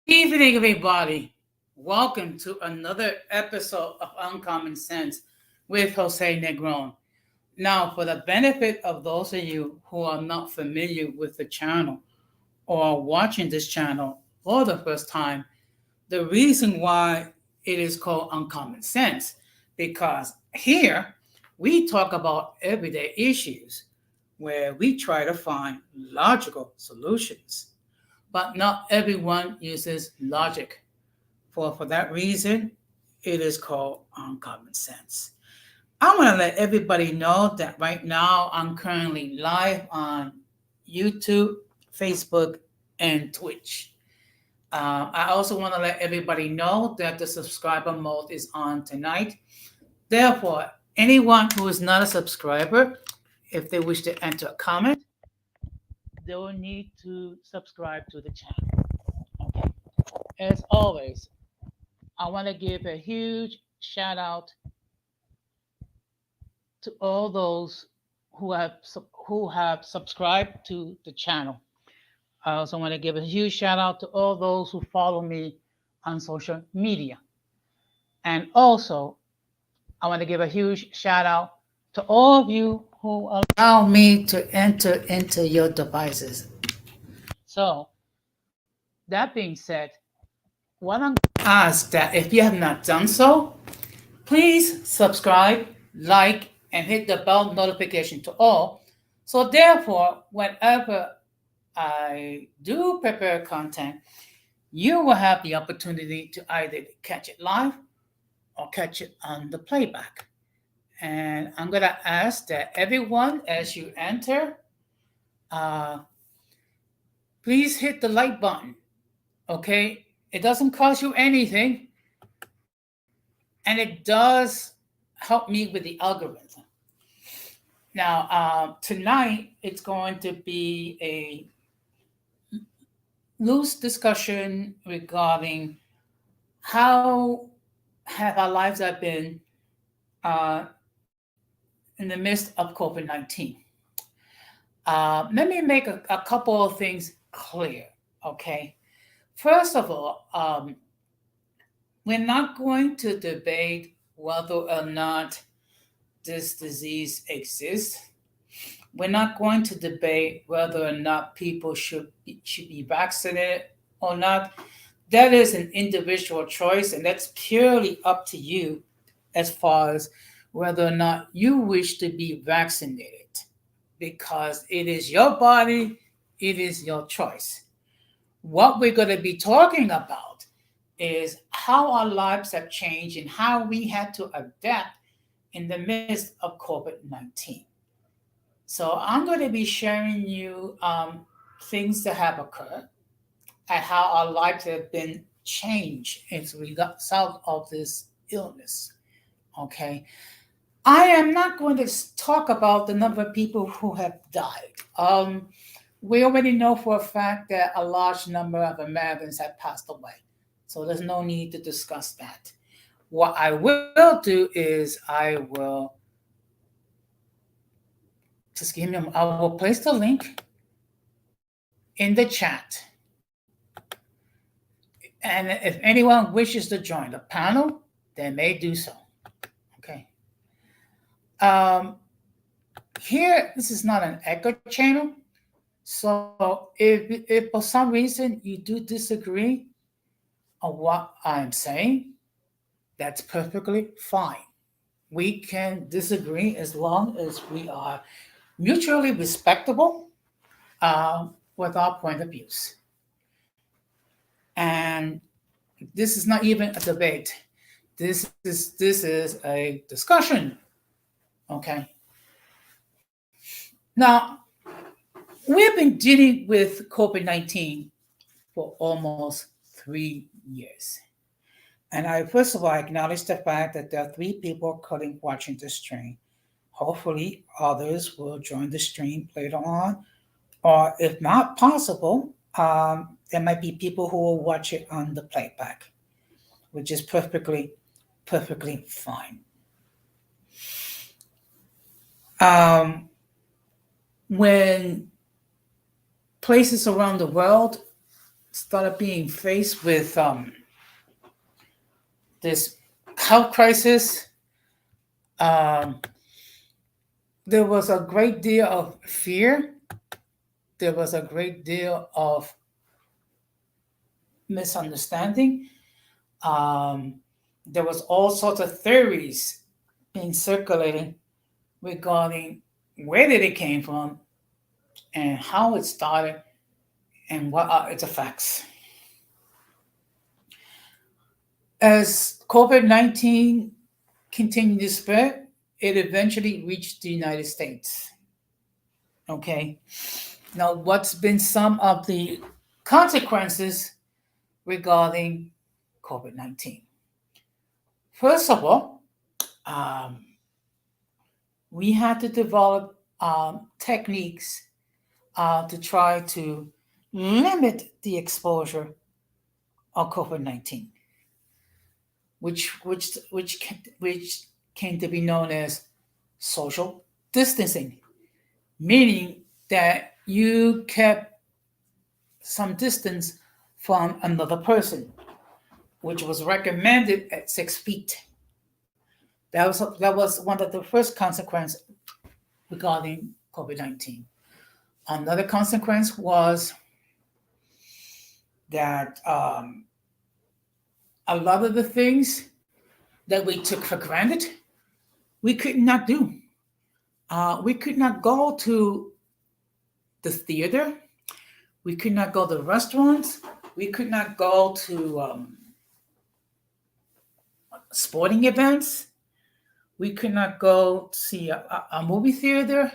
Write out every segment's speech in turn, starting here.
Evening, everybody. Welcome to another episode of Uncommon Sense with Jose Negron. Now, for the benefit of those of you who are not familiar with the channel or are watching this channel for the first time, the reason why it is called Uncommon Sense, because here we talk about everyday issues where we try to find logical solutions, but not everyone uses logic. For that reason, it is called Uncommon Sense. I want to let everybody know that right now I'm currently live on YouTube, Facebook, and Twitch. I also want to let everybody know that the subscriber mode is on tonight. Therefore, anyone who is not a subscriber, if they wish to enter a comment, they will need to subscribe to the channel. Okay. As always, I want to give a huge shout out to all those who have subscribed to the channel. I also want to give a huge shout out to all those who follow me on social media. And also, I want to give a huge shout out to all of you who allow me to enter into your devices. So, that being said, what I'm going to ask that if you have not done so, please subscribe, like, and hit the bell notification to all. So therefore, whenever I do prepare content, you will have the opportunity to either catch it live or catch it on the playback. And I'm gonna ask that everyone, as you enter, uh, please hit the like button. Okay, it doesn't cost you anything, and it does help me with the algorithm. Now, tonight it's going to be a loose discussion regarding how have our lives have been uh, in the midst of COVID-19. Let me make a couple of things clear, okay? First of all, we're not going to debate whether or not this disease exists. We're not going to debate whether or not people should be vaccinated or not. That is an individual choice, and that's purely up to you as far as whether or not you wish to be vaccinated, because it is your body, it is your choice. What we're going to be talking about is how our lives have changed and how we had to adapt in the midst of COVID 19. So, I'm going to be sharing you things that have occurred and how our lives have been changed as a result of this illness. Okay. I am not going to talk about the number of people who have died. We already know for a fact that a large number of Americans have passed away. So there's no need to discuss that. What I will do is I will just give me, I will place the link in the chat. And if anyone wishes to join the panel, they may do so. Okay. Um, Here, this is not an echo channel. So if for some reason you do disagree on what I'm saying, that's perfectly fine. We can disagree as long as we are mutually respectable with our point of views. And this is not even a debate. This is a discussion. Okay. Now, we've been dealing with COVID-19 for almost 3 years. And I first of all acknowledge the fact that there are three people currently watching the stream. Hopefully, others will join the stream later on. Or if not possible, there might be people who will watch it on the playback, which is perfectly fine. When places around the world started being faced with this health crisis, um, there was a great deal of fear. There was a great deal of misunderstanding. Um, there was all sorts of theories being circulating regarding where did it came from and how it started and what are its effects. As COVID-19 continued to spread, it eventually reached the United States. Okay. Now, what's been some of the consequences regarding COVID-19? First of all, um, we had to develop techniques to try to limit the exposure of COVID-19, which came to be known as social distancing, meaning that you kept some distance from another person, which was recommended at 6 feet. That was one of the first consequences regarding COVID-19. Another consequence was that a lot of the things that we took for granted, we could not do. We could not go to the theater. We could not go to restaurants. We could not go to sporting events. We could not go see a movie theater.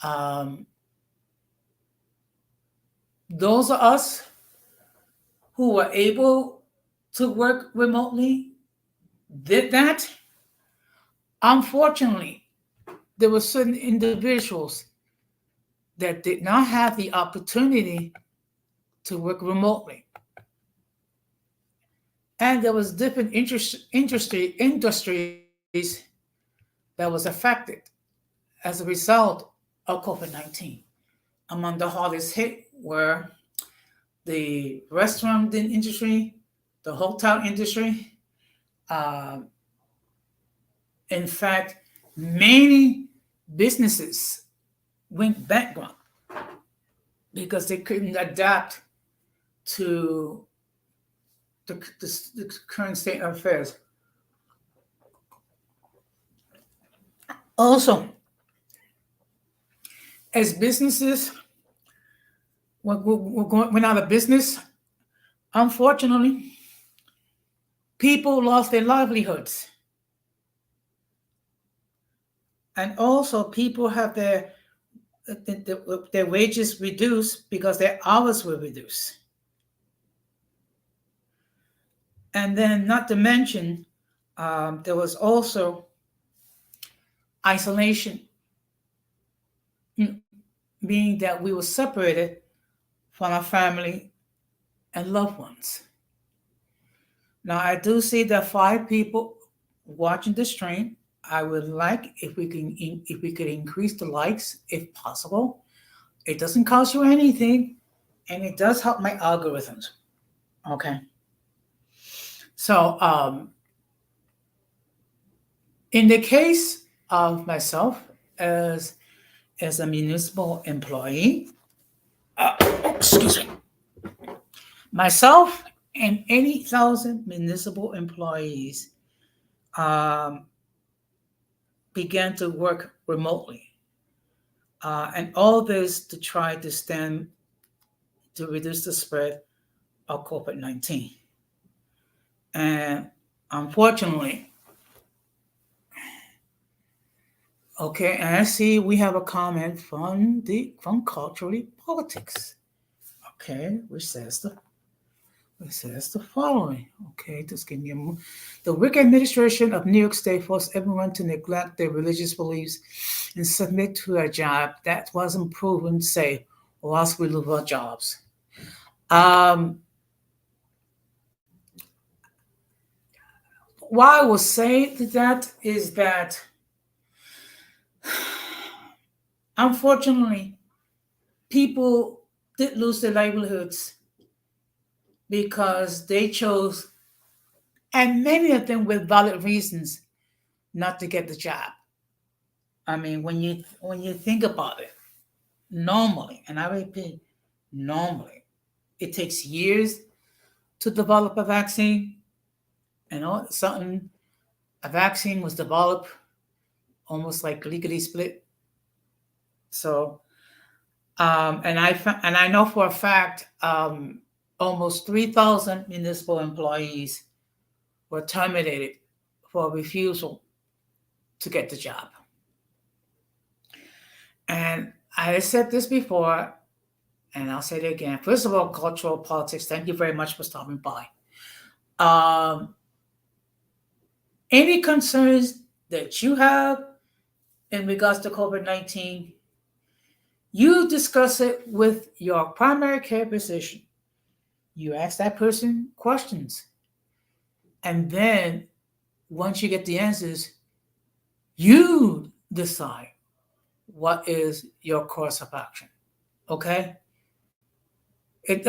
Um, those of us who were able to work remotely did that. Unfortunately, there were certain individuals that did not have the opportunity to work remotely. And there was different industries that was affected as a result of COVID-19. Among the hardest hit were the restaurant industry, the hotel industry. Uh, in fact, many businesses went bankrupt because they couldn't adapt to the current state of affairs. Also, as businesses went out of business, unfortunately, people lost their livelihoods. And also, people have their wages reduced because their hours were reduced. And then, not to mention, there was also isolation, meaning that we were separated from our family and loved ones. Now, I do see that 5 people watching the stream. I would like if we could increase the likes if possible. It doesn't cost you anything, and it does help my algorithms. Okay. So, in the case of myself as a municipal employee, excuse me, myself and 80,000 municipal employees began to work remotely. And all this to try to reduce the spread of COVID-19. And unfortunately, okay, and I see we have a comment from Culturally Politics. Okay, which says the following. Okay, just give me a moment. The Wick administration of New York State forced everyone to neglect their religious beliefs and submit to a job that wasn't proven safe, or else we lose our jobs. Why I will say that is that, unfortunately, people did lose their livelihoods because they chose, and many of them with valid reasons, not to get the job. I mean, when you think about it, normally, and I repeat, normally, it takes years to develop a vaccine, and all something a vaccine was developed almost like legally split. So, and I know for a fact, almost 3,000 municipal employees were terminated for refusal to get the job. And I said this before, and I'll say it again. First of all, cultural politics. Thank you very much for stopping by. Um, any concerns that you have in regards to COVID-19, you discuss it with your primary care physician. You ask that person questions. And then once you get the answers, you decide what is your course of action. Okay? It,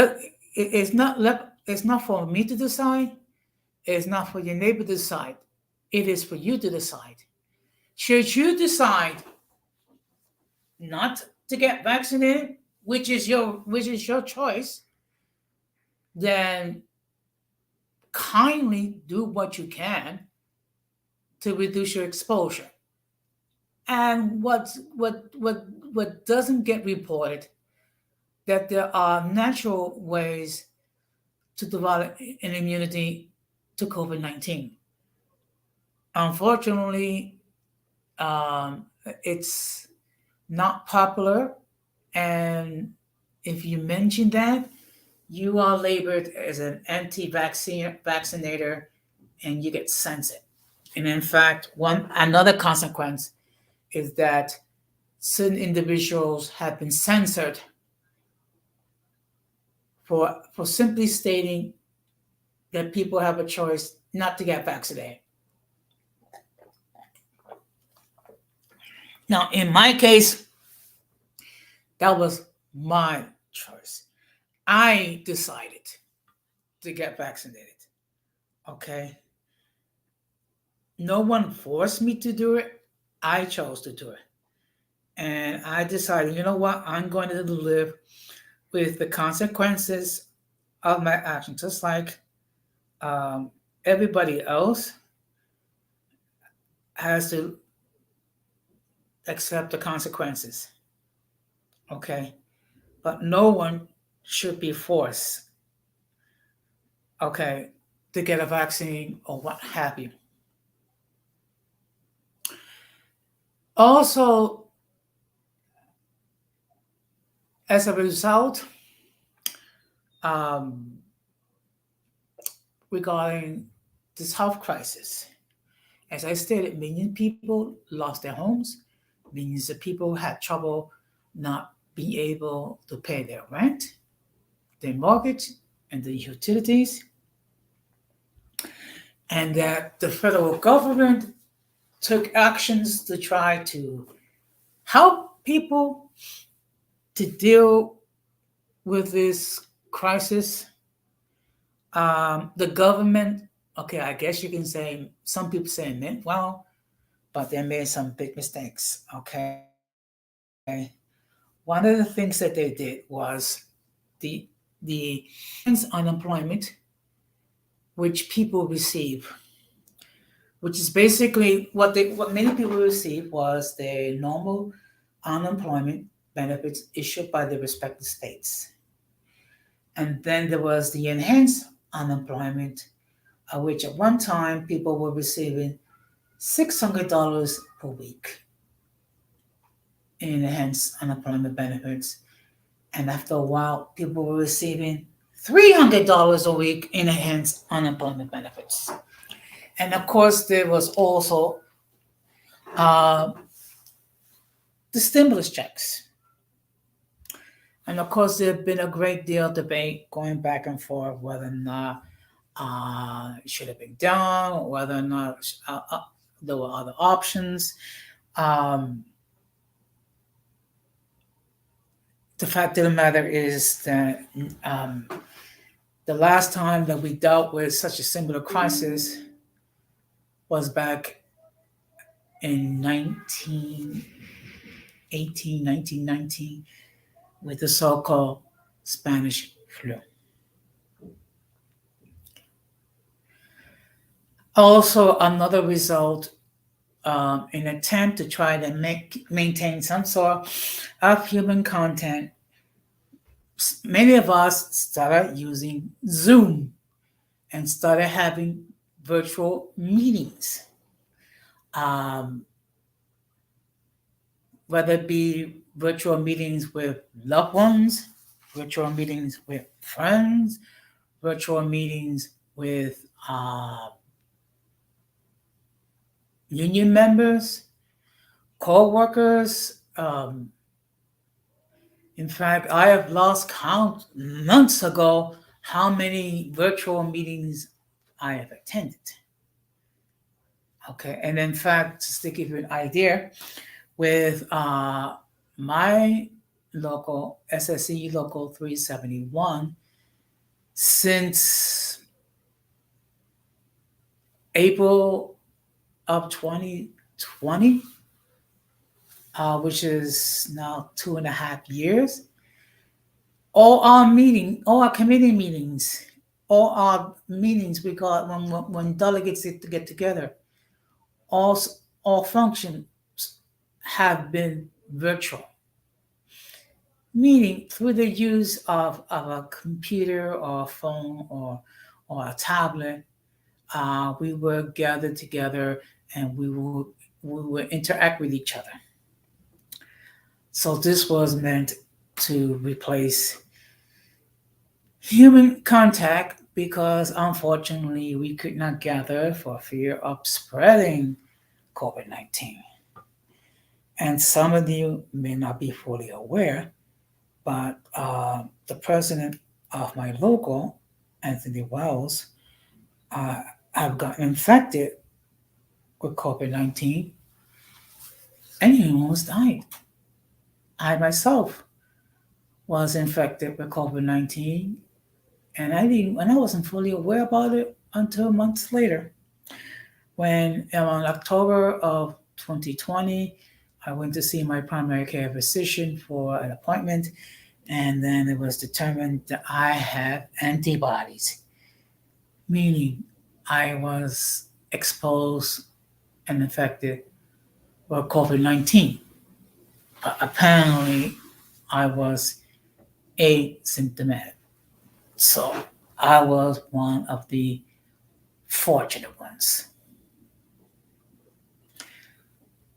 it's not for me to decide. It's not for your neighbor to decide. It is for you to decide. Should you decide not to get vaccinated, which is your choice, then kindly do what you can to reduce your exposure. And what doesn't get reported, that there are natural ways to develop an immunity to COVID-19. Unfortunately, um, it's not popular, and if you mention that, you are labeled as an anti-vaccinator, and you get censored. And in fact, one another consequence is that certain individuals have been censored for simply stating that people have a choice not to get vaccinated. Now, in my case, that was my choice. I decided to get vaccinated. Okay? No one forced me to do it. I chose to do it. And I decided, you know what? I'm going to live with the consequences of my actions, just like um, everybody else has to accept the consequences. Okay? But no one should be forced, okay, to get a vaccine or what have you. Also, as a result, um, regarding this health crisis, as I stated, millions of people lost their homes, millions of people had trouble not being able to pay their rent, their mortgage, and the utilities, and that the federal government took actions to try to help people to deal with this crisis. The government, okay, I guess you can say, some people say it meant well, but they made some big mistakes. Okay. One of the things that they did was the unemployment which people receive, which is basically what many people receive was the normal unemployment benefits issued by the respective states. And then there was the enhanced unemployment, which at one time people were receiving $600 per week in enhanced unemployment benefits. And after a while, people were receiving $300 a week in enhanced unemployment benefits. And of course, there was also uh, the stimulus checks. And of course, there's been a great deal of debate going back and forth whether or not it should have been done, or whether or not there were other options. Um, the fact of the matter is that The last time that we dealt with such a similar crisis was back in 1919 with the so-called Spanish flu. Also, another result in an attempt to try to maintain some sort of human content, many of us started using Zoom and started having virtual meetings. Um, whether it be virtual meetings with loved ones, virtual meetings with friends, virtual meetings with union members, co-workers. In fact, I have lost count months ago how many virtual meetings I have attended. Okay, and in fact, just to give you an idea, with my local SSE local 371, since April of 2020, which is now 2.5 years, all our committee meetings, all our meetings we call it when delegates get together, all functions have been virtual, meaning through the use of a computer or a phone or a tablet, we were gathered together and we would interact with each other. So this was meant to replace human contact because unfortunately we could not gather for fear of spreading COVID-19. And some of you may not be fully aware, but the president of my local, Anthony Wells, have gotten infected with COVID-19 and he almost died. I myself was infected with COVID-19 and I wasn't fully aware about it until months later. When on October of 2020, I went to see my primary care physician for an appointment, and then it was determined that I have antibodies, meaning I was exposed and infected with COVID-19. But apparently, I was asymptomatic. So I was one of the fortunate ones.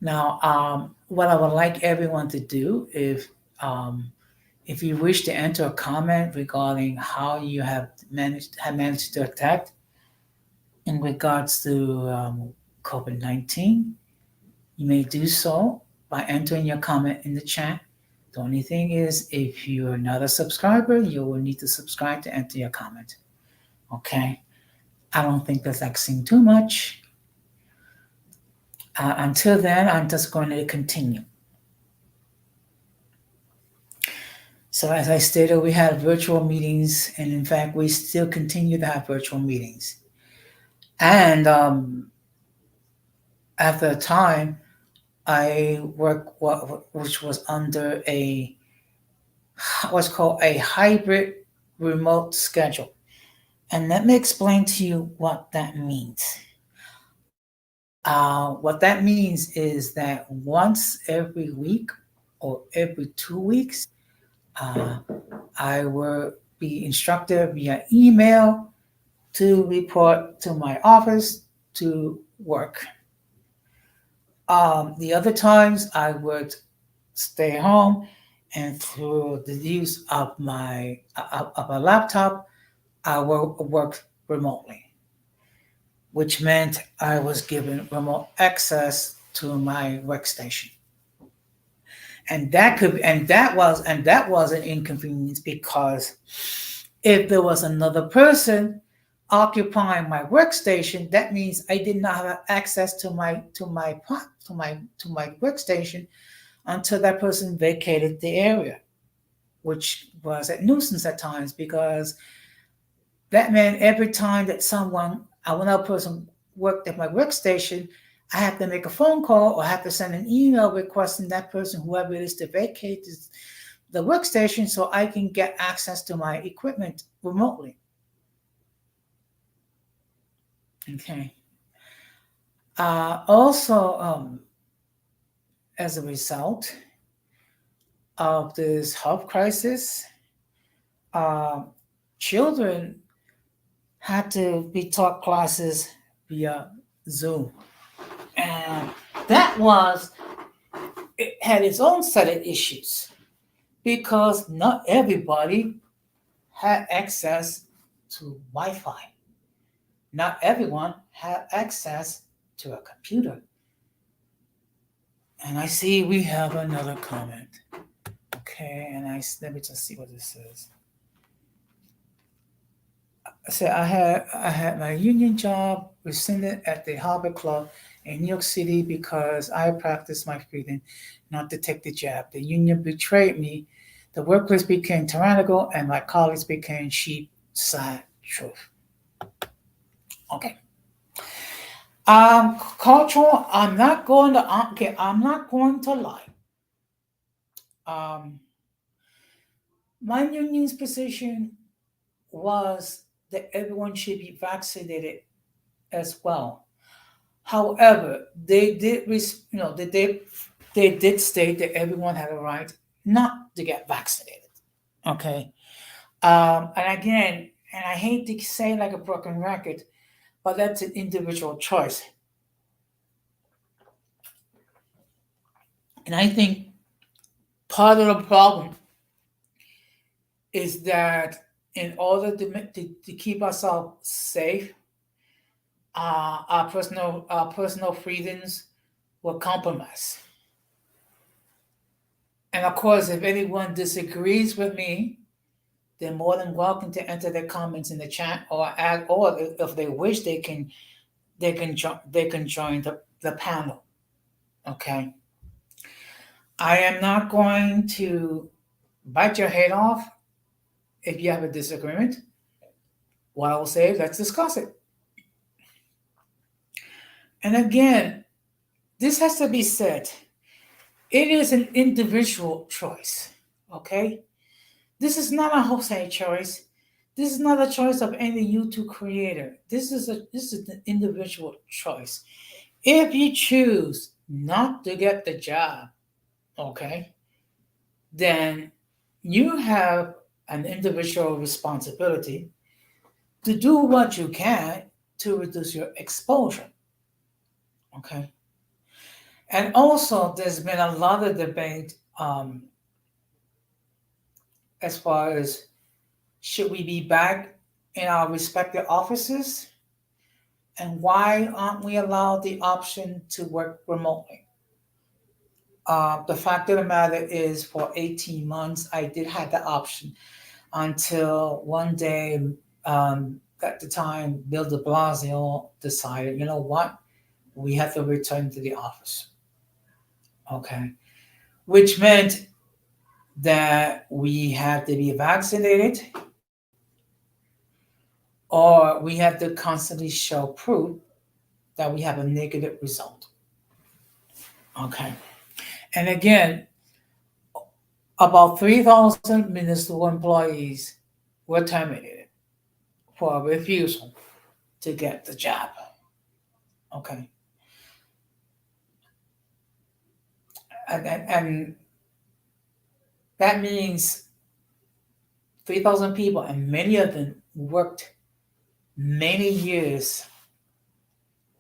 Now, what I would like everyone to do, if you wish to enter a comment regarding how you have managed to attack in regards to COVID-19, you may do so by entering your comment in the chat. The only thing is, if you're not a subscriber, you will need to subscribe to enter your comment. Okay? I don't think that's asking too much. Until then, I'm just going to continue. So as I stated, we had virtual meetings, and in fact, we still continue to have virtual meetings. And after a time, I worked which was under what's called a hybrid remote schedule. And let me explain to you what that means. What that means is that once every week or every 2 weeks, I will be instructed via email to report to my office to work. The other times I would stay home, and through the use of a laptop, I will work remotely, which meant I was given remote access to my workstation. And that was an inconvenience, because if there was another person occupying my workstation, that means I did not have access to my workstation until that person vacated the area, which was a nuisance at times, because That meant every time that another person worked at my workstation, I have to make a phone call or have to send an email requesting that person, whoever it is, to vacate the workstation so I can get access to my equipment remotely. Okay. Also, as a result of this health crisis, uh, children had to be taught classes via Zoom. And that it had its own set of issues because not everybody had access to Wi Fi. Not everyone had access to a computer. And I see we have another comment. Okay, and let me just see what this says. I said I had my union job rescinded at the Harbor Club in New York City because I practiced my freedom not to take the jab. The union betrayed me. The workplace became tyrannical, and my colleagues became sheep. Sad truth. Okay. Cultural. I'm not going to. Okay, I'm not going to lie. Um, my union's position was that everyone should be vaccinated as well. However, they did, they did state that everyone had a right not to get vaccinated. Okay. And again, and I hate to say like a broken record, but that's an individual choice. And I think part of the problem is that in order to keep ourselves safe, our personal freedoms were compromised. And of course, if anyone disagrees with me, they're more than welcome to enter their comments in the chat or add, or if they wish, they can join the panel. Okay. I am not going to bite your head off if you have a disagreement. What I will say, let's discuss it. And again, this has to be said. It is an individual choice. Okay? This is not a Jose choice. This is not a choice of any YouTube creator. This is an individual choice. If you choose not to get the job, okay, then you have an individual responsibility to do what you can to reduce your exposure. Okay. And also, there's been a lot of debate as far as should we be back in our respective offices, and why aren't we allowed the option to work remotely? The fact of the matter is, for 18 months, I did have the option until one day, at the time, Bill de Blasio decided, you know what, we have to return to the office. Okay. Which meant that we had to be vaccinated or we had to constantly show proof that we have a negative result. Okay. And again, about 3,000 municipal employees were terminated for a refusal to get the job. Okay. And that means 3,000 people, and many of them worked many years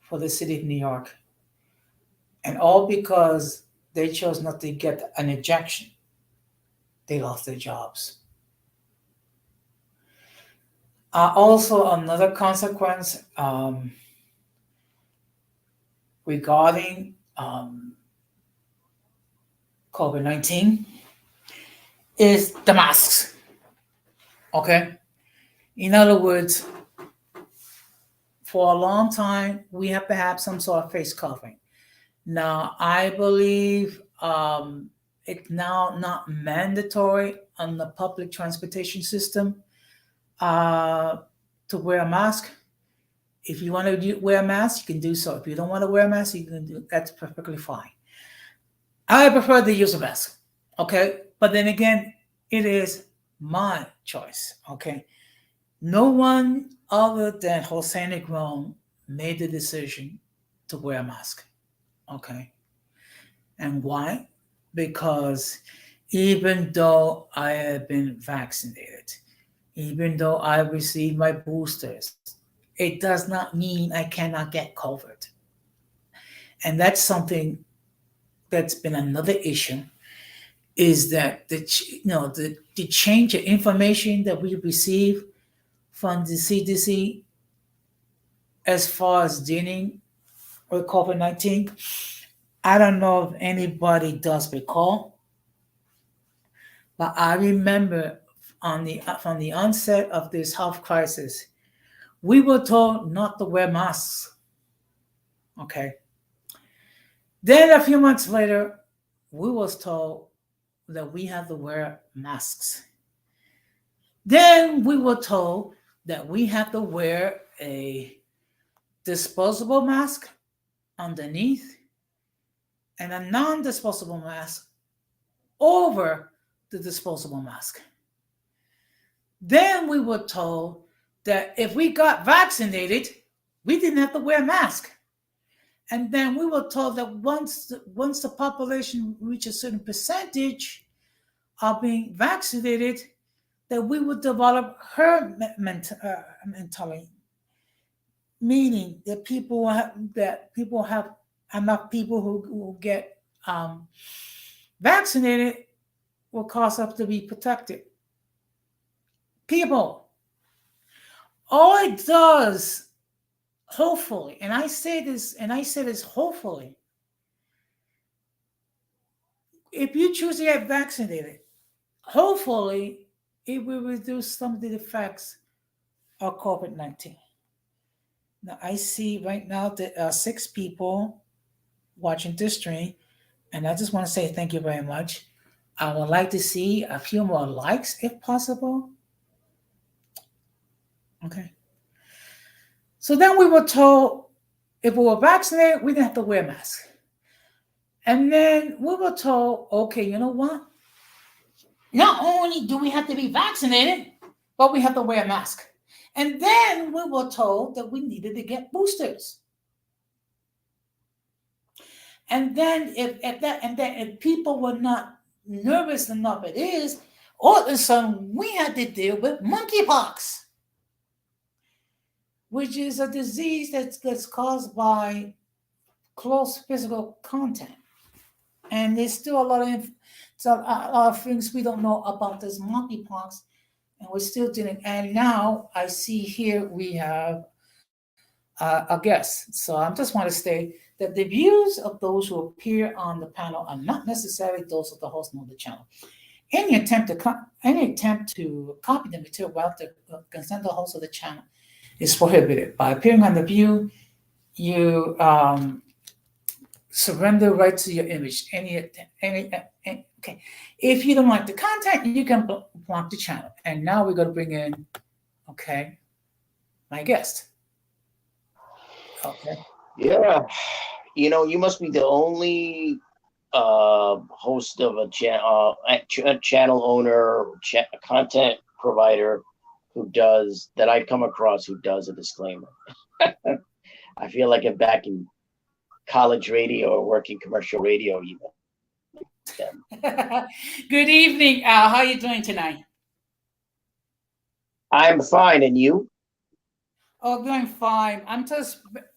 for the city of New York, and all because they chose not to get an ejection. They lost their jobs. Also, another consequence regarding COVID-19 is the masks. Okay? In other words, for a long time, we have to have some sort of face covering. Now, I believe it's now not mandatory on the public transportation system to wear a mask. If you want to wear a mask, you can do so. If you don't want to wear a mask, you can do that's perfectly fine. I prefer to use a mask. Okay, but then again, it is my choice. Okay, no one other than Jose Negron made the decision to wear a mask. Okay, and why? Because even though I have been vaccinated, even though I received my boosters, it does not mean I cannot get COVID. And that's something that's been another issue is that the change of information that we receive from the CDC as far as dealing with COVID-19. I don't know if anybody does recall, but I remember from the onset of this health crisis, we were told not to wear masks. Okay. Then a few months later, we was told that we have to wear masks. Then we were told that we have to wear a disposable mask underneath and a non-disposable mask over the disposable mask. Then we were told that if we got vaccinated, we didn't have to wear a mask. And then we were told that once the population reached a certain percentage of being vaccinated, that we would develop herd mentality, meaning that people have enough people who get vaccinated will cause us to be protected. People, all it does, hopefully, and I say this hopefully, if you choose to get vaccinated, hopefully it will reduce some of the effects of COVID-19. Now, I see right now that 6 people watching this stream, and I just want to say thank you very much. I would like to see a few more likes if possible. Okay. So then we were told if we were vaccinated, we didn't have to wear masks. And then we were told, okay, you know what? Not only do we have to be vaccinated, but we have to wear a mask. And then we were told that we needed to get boosters. And then if people were not nervous enough, all of a sudden we had to deal with monkeypox, which is a disease that's caused by close physical contact. And there's still a lot of things we don't know about this monkeypox, and we're still dealing. And now I see here we have a guest. So I just want to state that the views of those who appear on the panel are not necessarily those of the host nor the channel. Any attempt to copy the material without the consent of the host of the channel is prohibited. By appearing on the view, you surrender right to your image. Okay. If you don't like the content, you can block the channel. And now we're going to bring in, my guest. Okay. Yeah. You must be the only host of a channel owner, content provider that I've come across who does a disclaimer. I feel like I'm back in college radio or working commercial radio even. Good evening, Al. How are you doing tonight? I'm fine, and you? Oh, doing fine.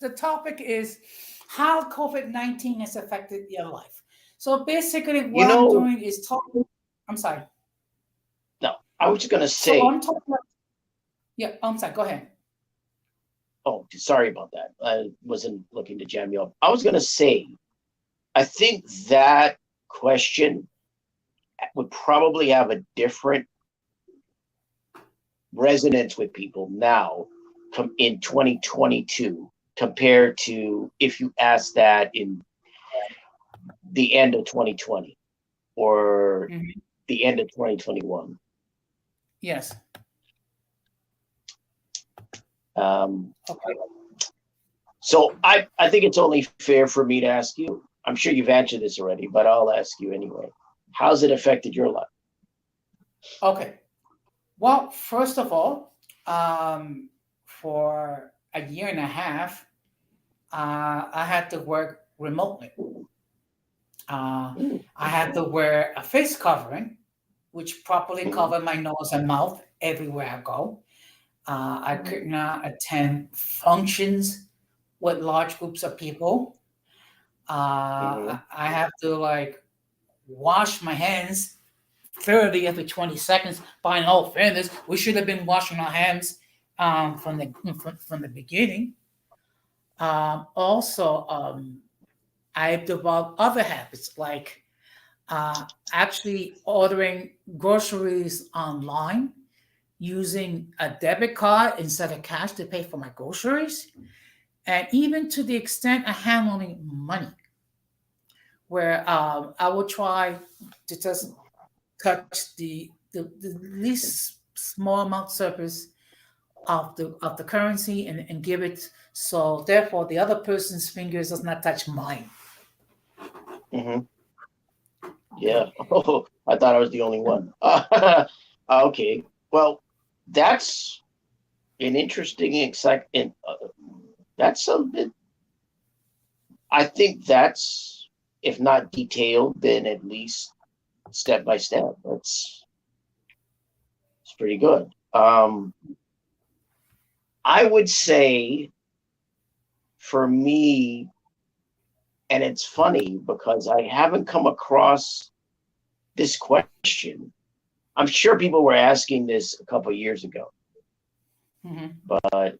The topic is how COVID-19 has affected your life. So basically what I'm doing is talking. I'm sorry. No, I was just going to say. So I'm talking. Yeah, I'm sorry. Go ahead. Oh, sorry about that. I wasn't looking to jam you up. I was going to say, I think that question would probably have a different resonance with people now in 2022 compared to if you asked that in the end of 2020 or the end of 2021. Yes. Okay. So I think it's only fair for me to ask you. I'm sure you've answered this already, but I'll ask you anyway. How's it affected your life? Okay. Well, first of all, for a year and a half, I had to work remotely. I had to wear a face covering, which properly Mhm, covered my nose and mouth everywhere I go. I could not attend functions with large groups of people. mhm, I have to like wash my hands 30 every 20 seconds. By in all fairness, we should have been washing our hands from the beginning. Also, I've developed other habits like actually ordering groceries online using a debit card instead of cash to pay for my groceries, and even to the extent of handling money, where I will try to just touch the least small amount surface of the currency and give it, so therefore the other person's fingers does not touch mine. mhm. Okay. Yeah. Oh, I thought I was the only one. Okay. Well, that's an interesting, exciting. That's a bit. I think that's, if not detailed, then at least step by step. That's it's pretty good. I would say for me, and it's funny because I haven't come across this question. I'm sure people were asking this a couple of years ago, Mhm. but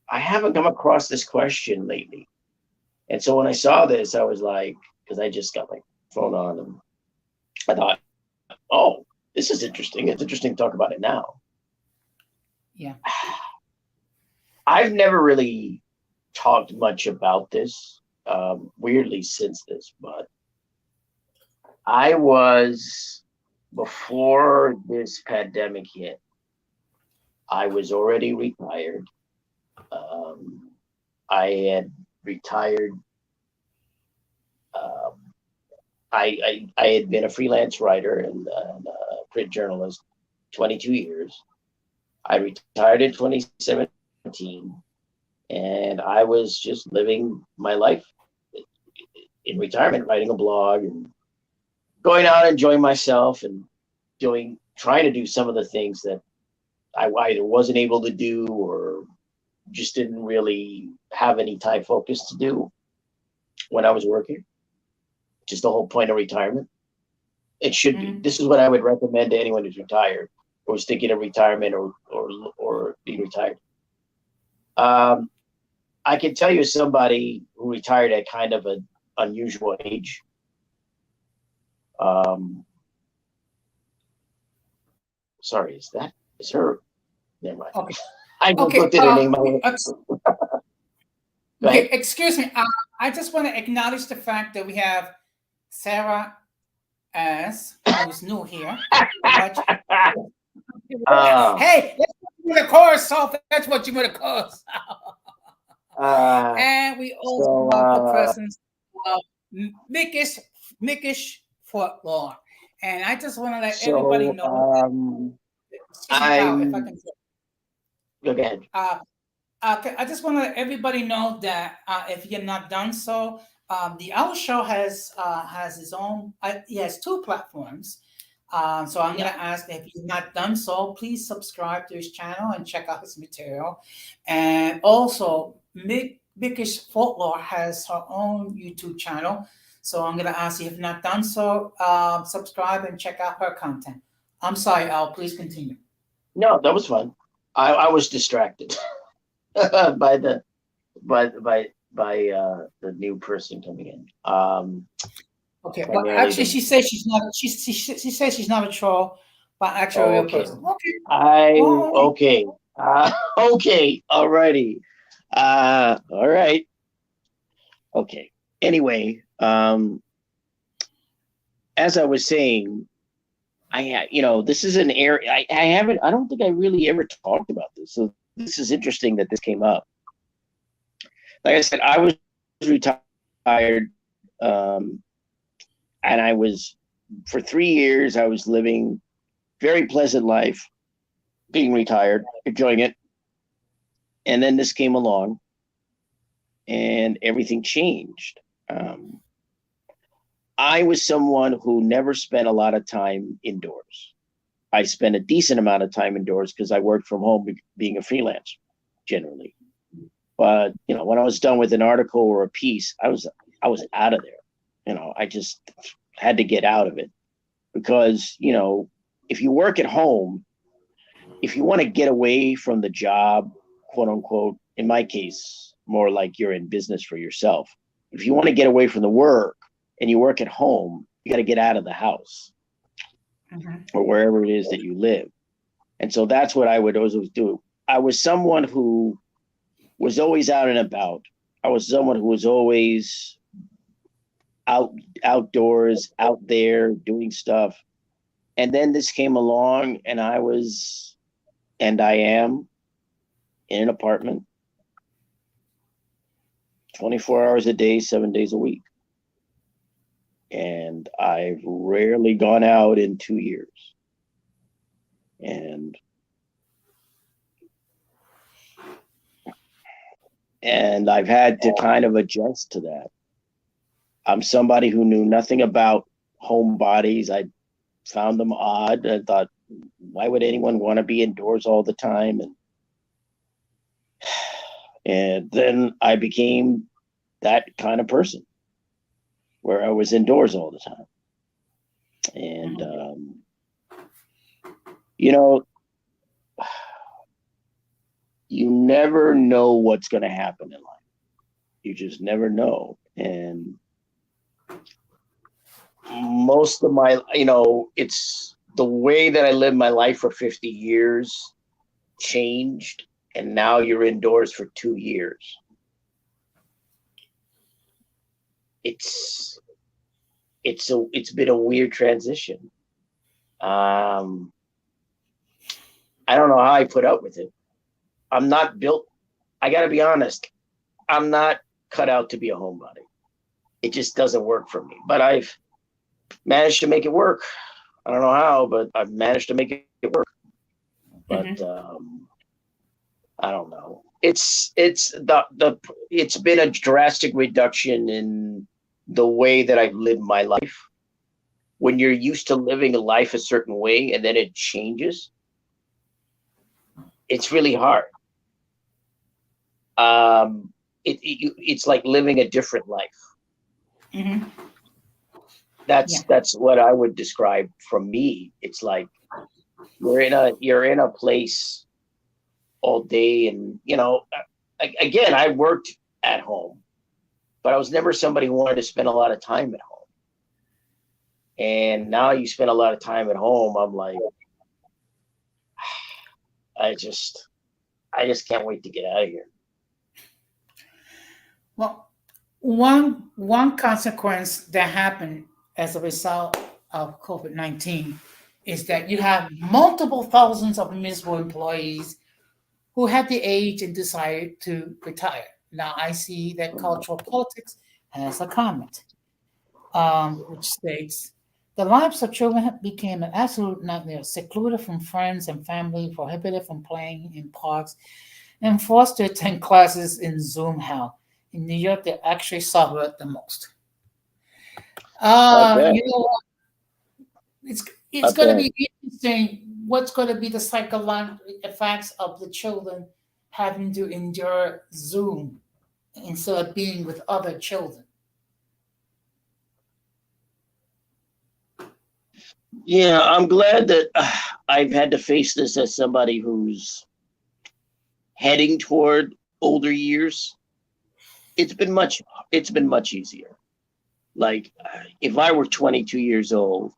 I haven't come across this question lately. And so when I saw this, I was like, because I just got my phone on and I thought, oh, this is interesting. It's interesting to talk about it now. Yeah. I've never really talked much about this, weirdly, since this, but I was, before this pandemic hit, I was already retired. Um, I had retired. Um, I had been a freelance writer and print journalist 22 years. I retired in 2017, and I was just living my life in retirement, writing a blog and going out enjoying myself and trying to do some of the things that I either wasn't able to do or just didn't really have any time focus to do when I was working. Just the whole point of retirement. It should be. Mhm. This is what I would recommend to anyone who's retired or is thinking of retirement or being retired. Um, I can tell you somebody who retired at kind of an unusual age. Um, Sorry, is her? Never mind. Okay. I just Okay. looked at her name. Go Okay. ahead. Excuse me. I just want to acknowledge the fact that we have Sarah S, who's new here, but uh, hey, that's what you would have caused, so that's what you would have caused. uh, And we also so have the presence of Mickish, Mickish Fortlore. And I just want to let everybody so know, excuse me, pal, if I I'm can. go ahead. Uh, okay, I just want to let everybody know that if you're not done so, the Owl Show has his own. He has two platforms. So I'm Yeah. gonna ask that if you've not done so, please subscribe to his channel and check out his material. And also, Mickish Folklore has her own YouTube channel. So I'm gonna ask you if you've not done so, subscribe and check out her content. I'm sorry, Al. Please continue. No, that was fun. I was distracted by the the new person coming in. Okay, but Primarily actually, the she says she's not. She says she's not a troll, but actually a real okay. person. Okay. I Oh, okay. Okay. Alrighty. All right. Okay. Anyway, as I was saying, this is an area I haven't. I don't think I really ever talked about this. So this is interesting that this came up. Like I said, I was retired, and I was, for 3 years, I was living very pleasant life, being retired, enjoying it. And then this came along, and everything changed. I was someone who never spent a lot of time indoors. I spent a decent amount of time indoors because I worked from home, being a freelancer generally. But when I was done with an article or a piece, I was out of there. I just had to get out of it because if you work at home, if you want to get away from the job, quote unquote, in my case, more like you're in business for yourself. If you want to get away from the work and you work at home, you got to get out of the house or wherever it is that you live. And so that's what I would always do. I was someone who was always out and about. I was someone who was always outdoors, out there doing stuff. And then this came along, and I am in an apartment 24 hours a day, 7 days a week. And I've rarely gone out in 2 years. And I've had to kind of adjust to that. I'm somebody who knew nothing about homebodies. I found them odd. I thought, why would anyone want to be indoors all the time? And then I became that kind of person where I was indoors all the time. And, you never know what's going to happen in life. You just never know. And most of my, it's the way that I lived my life for 50 years changed. And now you're indoors for 2 years. It's been a weird transition. I don't know how I put up with it. I'm not built. I got to be honest. I'm not cut out to be a homebody. It just doesn't work for me. But I've managed to make it work. I don't know how, but I've managed to make it work. But I don't know. It's been a drastic reduction in the way that I've lived my life. When you're used to living a life a certain way and then it changes, it's really hard. It's like living a different life. That's what I would describe from me. It's like you're in a place all day, and again, I worked at home, but I was never somebody who wanted to spend a lot of time at home. And now you spend a lot of time at home. I'm like, I just can't wait to get out of here. Well, one consequence that happened as a result of COVID-19 is that you have multiple thousands of municipal employees who had the age and decided to retire. Now I see that Cultural Politics has a comment, which states, the lives of children became an absolute nightmare, secluded from friends and family, prohibited from playing in parks, and forced to attend classes in Zoom hell. In New York, they actually suffered the most. Okay. What? It's going to be interesting. What's going to be the psychological effects of the children having to endure Zoom instead of being with other children? Yeah, I'm glad that I've had to face this as somebody who's heading toward older years. It's been much easier. Like if I were 22 years old,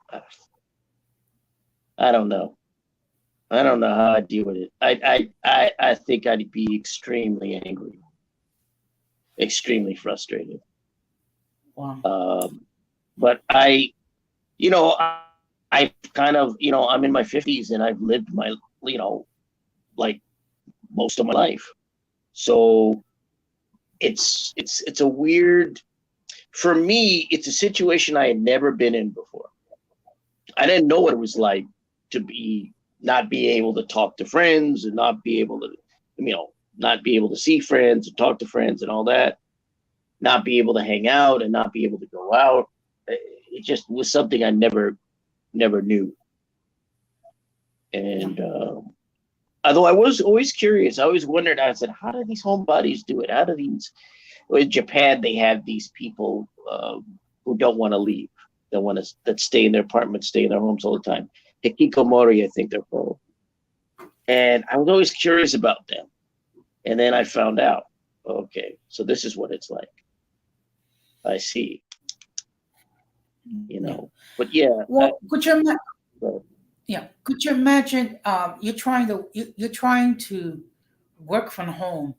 I don't know. I don't know how I'd deal with it. I think I'd be extremely angry, extremely frustrated. Wow. But I kind of, I'm in my 50s and I've lived my, like most of my life. So it's a weird, for me, it's a situation I had never been in before. I didn't know what it was like to be not be able to talk to friends and not be able to, not be able to see friends and talk to friends and all that, not be able to hang out and not be able to go out. It just was something I never knew. Yeah. And although I was always curious, I always wondered. I said, how do these homebodies do it? How do these? Well, in Japan, they have these people who don't want to leave. They want to that stay in their apartments, stay in their homes all the time. Hikikomori, I think they're called. And I was always curious about them. And then I found out, okay, so this is what it's like. I see, Yeah. But yeah, Well, uh, yeah, could you imagine you're trying to work from home,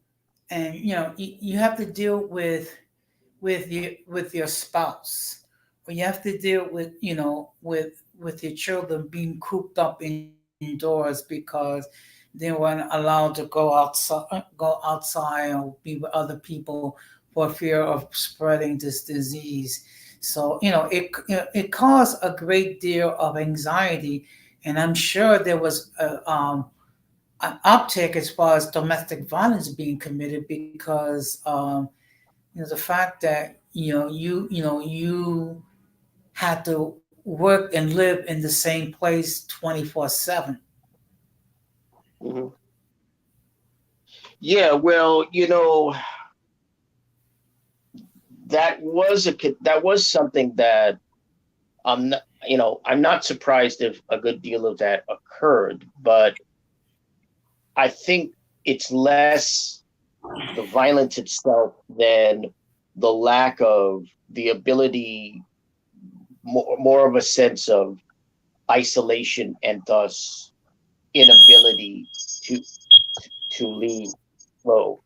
and you have to deal with your spouse, or you have to deal with with your children being cooped up indoors because they weren't allowed to go outside or be with other people for fear of spreading this disease. So it caused a great deal of anxiety, and I'm sure there was an uptick as far as domestic violence being committed because the fact that you had to work and live in the same place 24/7. mhm. Yeah. Well, that was something that I'm not surprised if a good deal of that occurred, but I think it's less the violence itself than the lack of the ability, more of a sense of isolation and thus inability to leave. Whoa,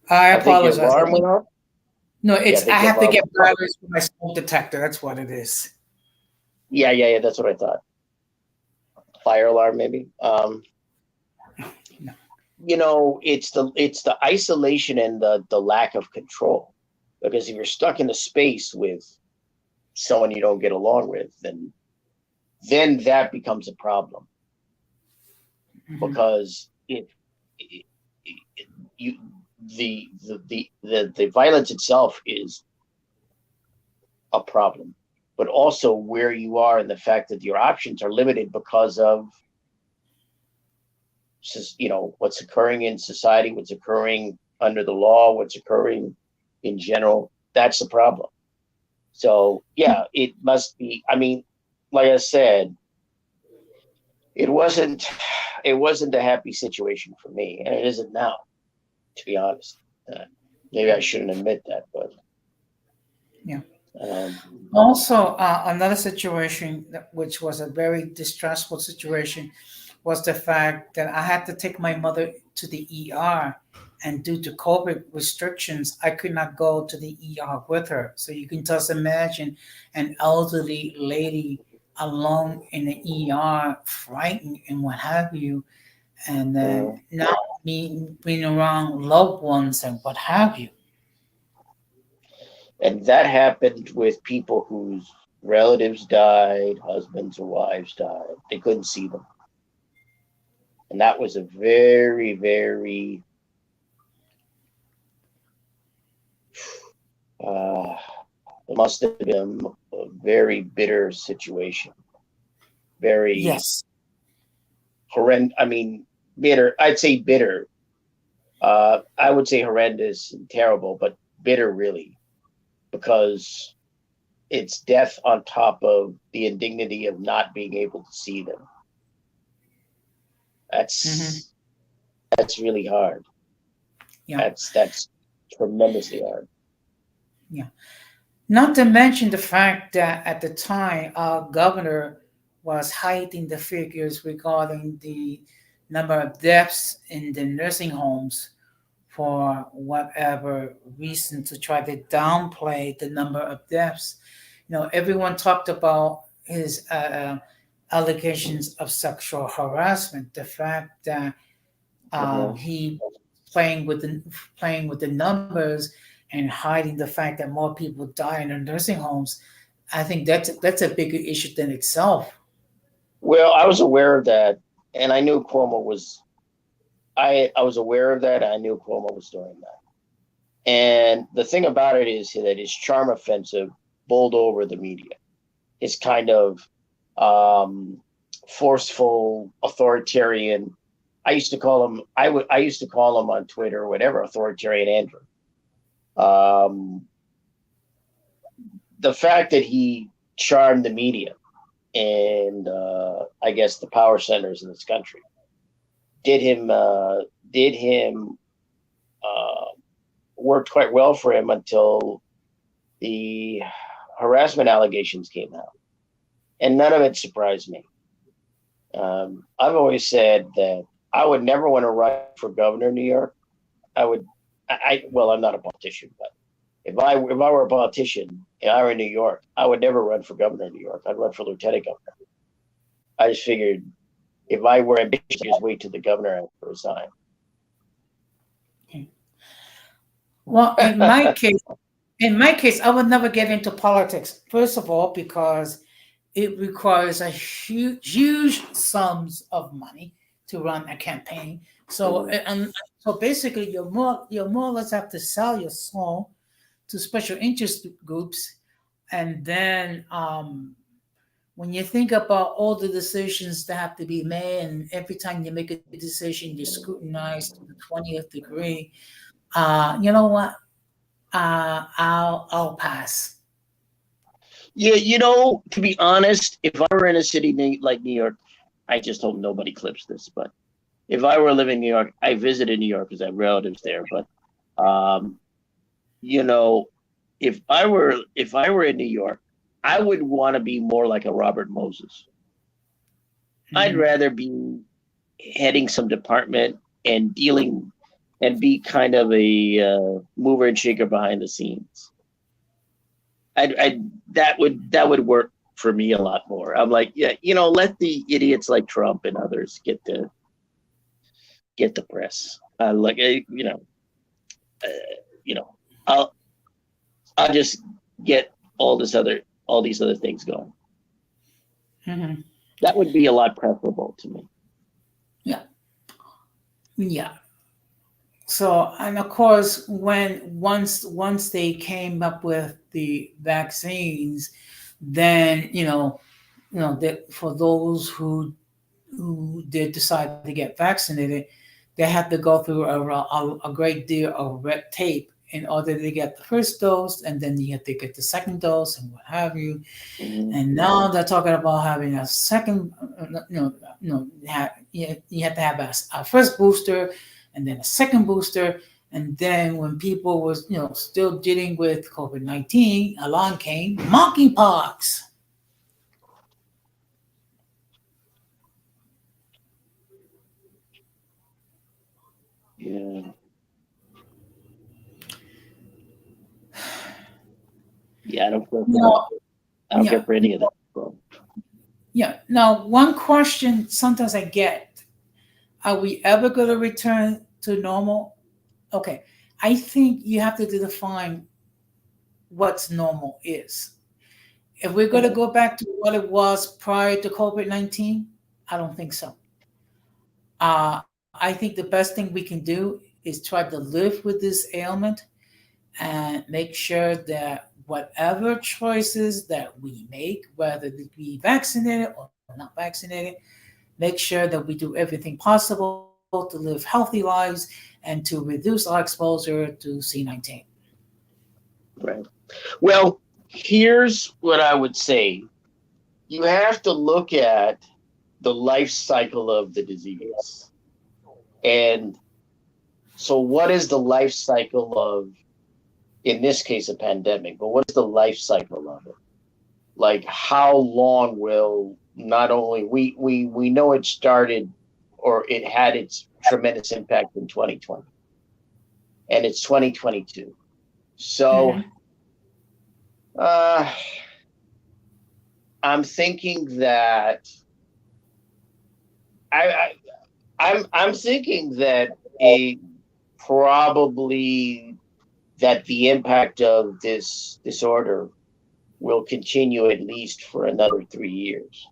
I I think your apologize. alarm went off. No, Yeah, I it's I think your have to alarm get went off. batteries for my smoke detector. That's what it is. Yeah. That's what I thought. Fire alarm, maybe. No. It's the isolation and the lack of control. Because if you're stuck in a space with someone you don't get along with, then that becomes a problem. Mhm. Because if you the violence itself is a problem, but also where you are and the fact that your options are limited because of what's occurring in society, what's occurring under the law, what's occurring in general. That's the problem. So yeah, it must be. I mean, like I said, it wasn't it wasn't a happy situation for me, and it isn't now, to be honest. Uh, Maybe I shouldn't admit that, but Yeah. um, Also, another situation which was a very distressful situation was the fact that I had to take my mother to the ER, and due to COVID restrictions, I could not go to the ER with her. So you can just imagine an elderly lady alone in the ER, frightened and what have you, and then uh, not being around loved ones and what have you. and that happened with people whose relatives died, husbands or wives died. They couldn't see them, and that was a very, very uh, it must have been a very bitter situation. Very Yes. horrendous. I mean, bitter. I'd say bitter. I would say horrendous and terrible, but bitter really, because it's death on top of the indignity of not being able to see them. Hmm. That's really hard. Yeah. That's tremendously hard. Yeah. Not to mention the fact that at the time, our governor was hiding the figures regarding the number of deaths in the nursing homes for whatever reason to try to downplay the number of deaths. Everyone talked about his allegations of sexual harassment. The fact that Mhm. he playing with the playing with the numbers and hiding the fact that more people die in the nursing homes. I think that's a bigger issue than itself. Well, I was aware of that, and I knew Cuomo was. I was aware of that. I knew Cuomo was doing that. And the thing about it is that his charm offensive bowled over the media. His kind of um, forceful, authoritarian. I used to call him. I used to call him on Twitter or whatever, authoritarian Andrew. Um, the fact that he charmed the media and I guess the power centers in this country did him did him uh, worked quite well for him until the harassment allegations came out, and none of it surprised me. I've always said that I would never want to run for governor of New York. I would. Well, I'm not a politician, but if I were a politician and I were in New York, I would never run for governor of New York. I'd run for lieutenant governor. I just figured if I were ambitious, just wait till the governor and resign. Well, in my case, I would never get into politics. First of all, because it requires a huge sums of money to run a campaign. So, and so basically, you more or less have to sell your soul to special interest groups, and then when you think about all the decisions that have to be made, and every time you make a decision, you're scrutinized to the 20th degree. You know what? I'll pass. Yeah, to be honest, if I were in a city like New York, I just hope nobody clips this, but if I were living in New York, I visited New York because I have relatives there. But um, you know, if I were in New York, I would want to be more like a Robert Moses. I'd Mhm. rather be heading some department and dealing and be kind of a mover and shaker behind the scenes. I that would work for me a lot more. I'm like, yeah, let the idiots like Trump and others get the press. Like, uh, you know, I'll I'll just get all these other things going. Mhm. That would be a lot preferable to me. Yeah, yeah. So, and of course, when once they came up with the vaccines, then that for those who did decide to get vaccinated, they had to go through a great deal of red tape in order to get the first dose, and then you have to get the second dose and what have you. Mhm. And now they're talking about having a second, you have to have a first booster and then a second booster. And then when people was, still dealing with COVID-19, along came monkeypox. Yeah, yeah. I don't care for that. Now, I don't care yeah, for any of that. So, yeah. Now, one question sometimes I get: are we ever going to return to normal? Okay, I think you have to define what's normal is. If we're going to go back to what it was prior to COVID-19, I don't think so. I think the best thing we can do is try to live with this ailment and make sure that whatever choices that we make, whether we be vaccinated or not vaccinated, make sure that we do everything possible to live healthy lives and to reduce our exposure to C-19. right. Well, here's what I would say. You have to look at the life cycle of the disease. And so, what is the life cycle of, in this case, a pandemic, but what is the life cycle of it? Like, how long will not only we know it started or it had its tremendous impact in 2020 and it's 2022. So, Mm-hmm. uh, I'm thinking that I I'm thinking that a probably that the impact of this disorder will continue at least for another 3 years,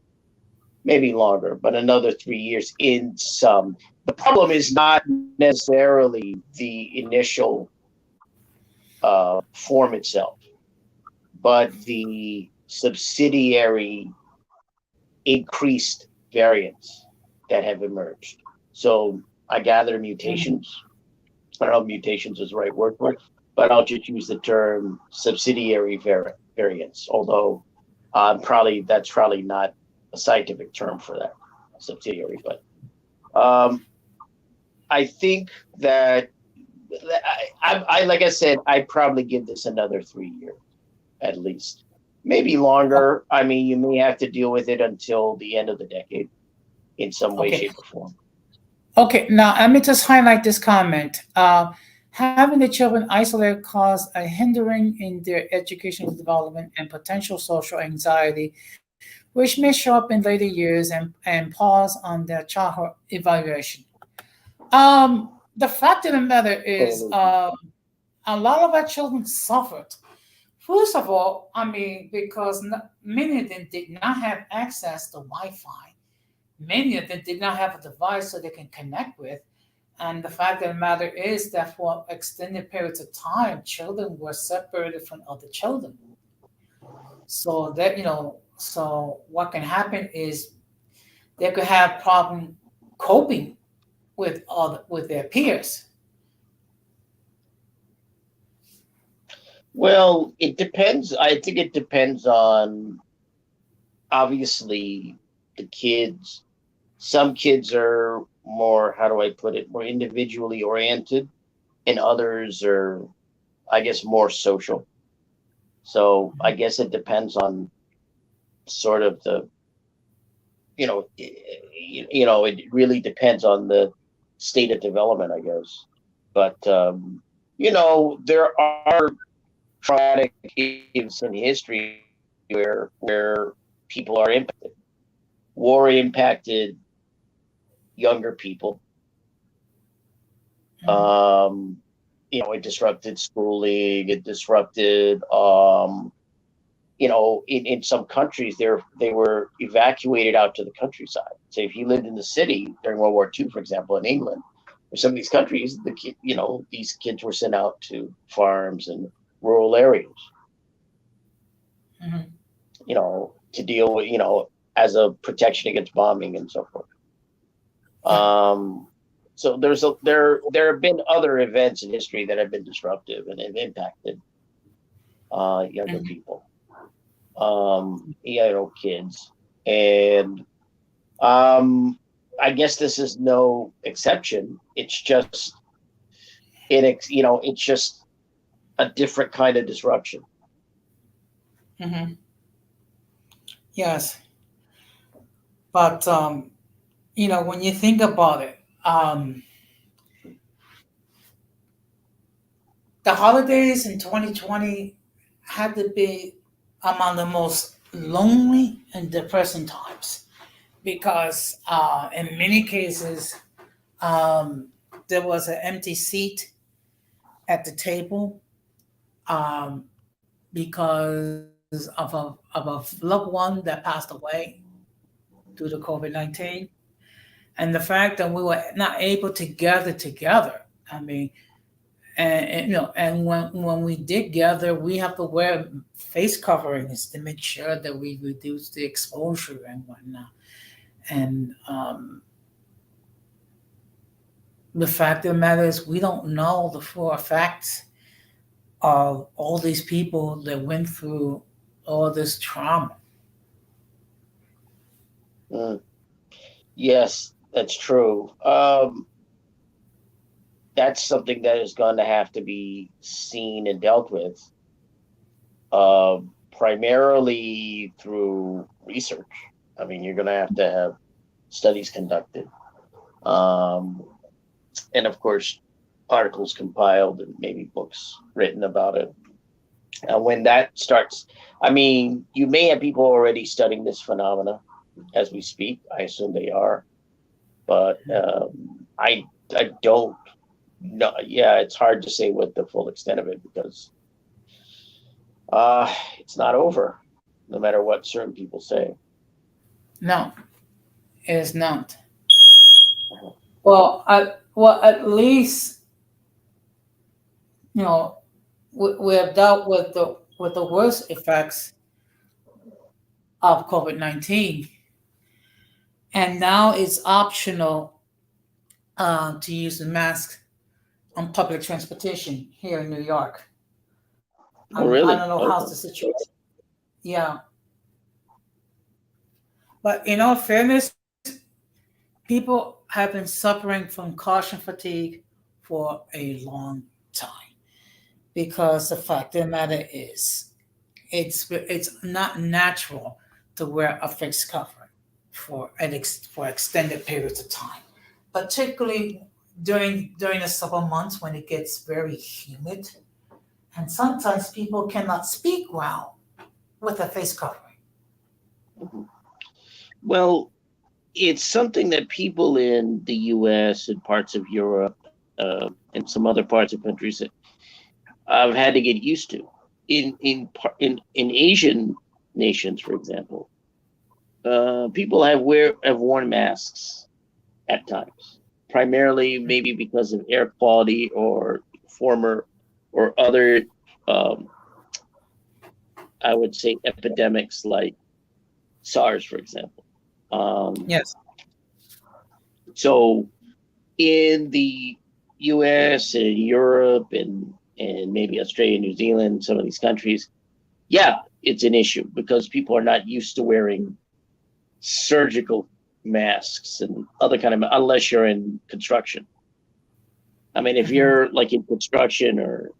maybe longer, but another 3 years in some. The problem is not necessarily the initial form itself, but the subsidiary increased variants that have emerged. So I gather Mhm. mutations. I don't know if mutations is the right word for it, but I'll just use the term subsidiary variants, although probably that's probably not a scientific term for that subsidiary. But um, I think that I like I said, I'd probably give this another 3 years at least, maybe longer. I mean, you may have to deal with it until the end of the decade in some way, Okay. shape, or form. Okay, now let me just highlight this comment. Having the children isolated cause a hindering in their educational development and potential social anxiety, which may show up in later years and pause on their childhood evaluation. The fact of the matter is, Totally. a lot of our children suffered. First of all, I mean, because many of them did not have access to Wi Fi. Many of them did not have a device so they can connect with. And the fact of the matter is that for extended periods of time, children were separated from other children. So that, so what can happen is they could have problem coping with their peers. Well, it depends. I think it depends on obviously the kids. Some kids are more, how do I put it, more individually oriented, and others are, I guess, more social. So I guess it depends on sort of the, it really depends on the state of development, I guess. But there are traumatic events in history where people are impacted. War impacted younger people. Mhm. It disrupted schooling. It disrupted, in some countries, they were evacuated out to the countryside. So if you lived in the city during World War II, for example, in England, or some of these countries, these kids were sent out to farms and rural areas, Mhm. to deal with, as a protection against bombing and so forth. Yeah. Um, so there have been other events in history that have been disruptive and have impacted younger Mhm. people, kids, and I guess this is no exception. It's just a different kind of disruption. Mhm. Yes, but when you think about it, the holidays in 2020 had to be among the most lonely and depressing times because in many cases um, there was an empty seat at the table um, because of a loved one that passed away due to COVID-19. And the fact that we were not able to gather together. I mean, and when we did gather, we have to wear face coverings to make sure that we reduce the exposure and whatnot. And the fact of the matter is, we don't know the full effects of all these people that went through all this trauma. Mm, yes, that's true. That's something that is going to have to be seen and dealt with, primarily through research. I mean, you're going to have studies conducted, um, and of course, articles compiled and maybe books written about it. And when that starts, I mean, you may have people already studying this phenomena as we speak. I assume they are. but I don't know. Yeah, it's hard to say what the full extent of it because it's not over, no matter what certain people say. No, it is not. Uh-huh. At least you know we have dealt with the worst effects of COVID-19, and now it's optional to use a mask on public transportation here in New York. Oh, I really? don't know how's Okay. the situation. Yeah, but in all fairness, people have been suffering from caution fatigue for a long time because the fact of the matter is it's not natural to wear a face covering for extended periods of time, particularly during the summer months when it gets very humid, and sometimes people cannot speak well with a face covering. Mhm. Well, it's something that people in the U.S. and parts of Europe and some other parts of countries have had to get used to. In Asian nations, for example, people have worn masks at times, primarily maybe because of air quality or former or other, um, I would say, epidemics like SARS, for example. Um, Yes. so in the U.S. and Europe and maybe Australia, New Zealand, some of these countries, yeah, it's an issue because people are not used to wearing surgical masks and other kind of unless you're in construction. I mean, if Mhm. you're like in construction or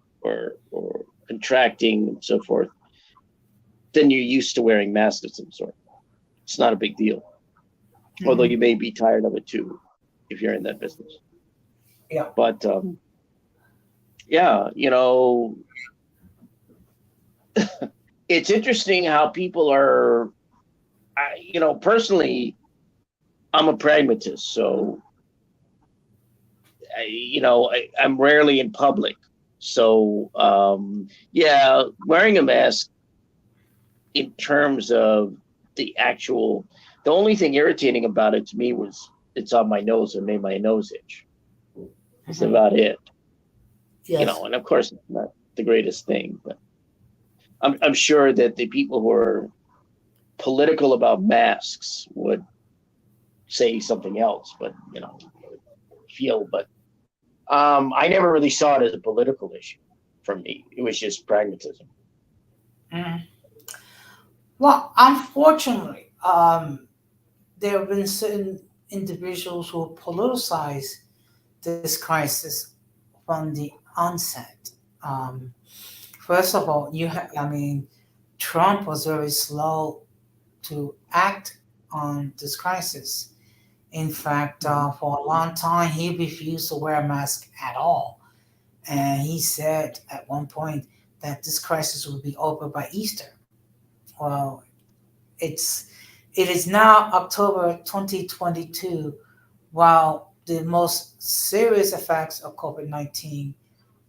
contracting and so forth, then you're used to wearing masks of some sort. It's not a big deal, although Mhm. you may be tired of it too if you're in that business. Yeah. But yeah, it's interesting how people are. Personally, I'm a pragmatist, so I'm rarely in public. So yeah, wearing a mask in terms of the only thing irritating about it to me was it's on my nose and made my nose itch. That's Mhm. about it. Yes. And of course it's not the greatest thing, but I'm sure that the people who are political about masks would say something else, but feel. But I never really saw it as a political issue for me. It was just pragmatism. Mhm. Well, unfortunately, there have been certain individuals who politicize this crisis from the onset. Um, First of all, I mean, Trump was very slow to act on this crisis. In fact, Mhm. for a long time, he refused to wear a mask at all. And he said at one point that this crisis would be over by Easter. Well, it's it is now October 2022. While the most serious effects of COVID-19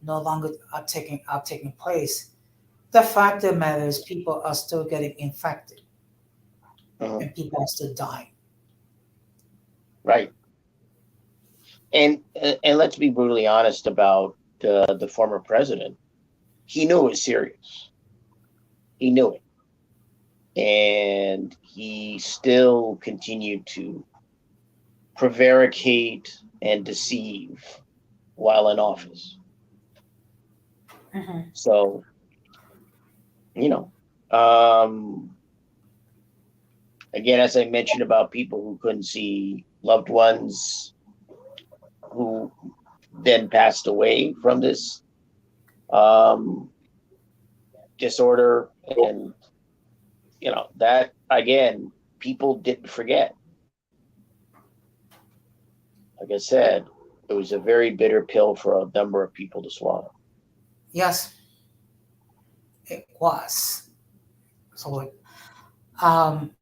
no longer are taking place, the fact of the matter is people are still getting infected Uh-huh. and people are still dying. Right. And let's be brutally honest about the former president. He knew it was serious. He knew it, and he still continued to prevaricate and deceive while in office. Hmm. So you know, um, again, as I mentioned about people who couldn't see loved ones who then passed away from this um, disorder, and that again, people didn't forget. Like I said, it was a very bitter pill for a number of people to swallow. Yes, it was. So, um,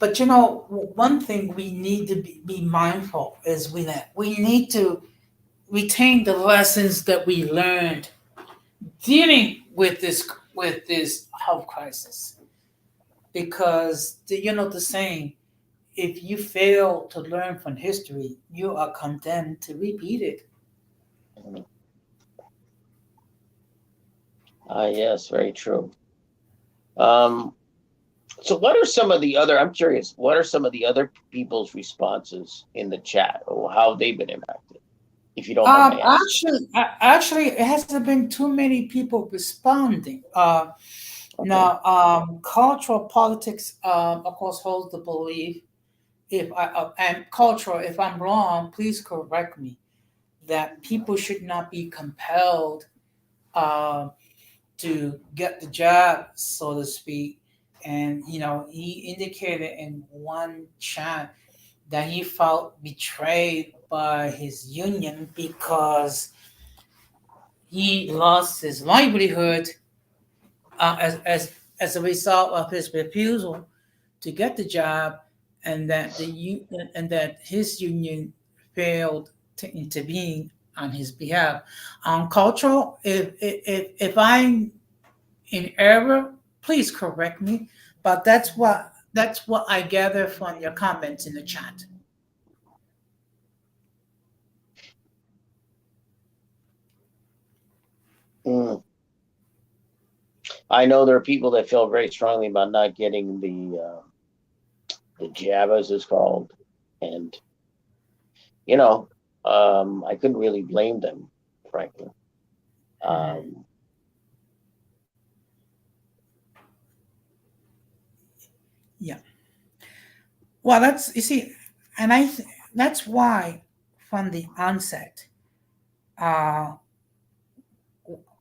But you know, one thing we need to be mindful is we need to retain the lessons that we learned dealing with this health crisis. Because you know the saying, if you fail to learn from history, you are condemned to repeat it. Yes, very true. Um, so what are some of the other, I'm curious, what are some of the other people's responses in the chat or how they've been impacted, if you don't mind my asking? Actually, it hasn't been too many people responding. Okay. Now, cultural politics, of course, holds the belief. If I and cultural, if I'm wrong, please correct me. That people should not be compelled uh, to get the job, so to speak. And you know, he indicated in one chat that he felt betrayed by his union because he lost his livelihood as a result of his refusal to get the job, and that and that his union failed to intervene on his behalf. On cultural, if I'm in error, please correct me. But that's what I gather from your comments in the chat. Mm. I know there are people that feel very strongly about not getting the jab, as it's called, and you know, I couldn't really blame them, frankly. Mhm. Um, Yeah. Well, that's you see, and that's why from the onset, uh,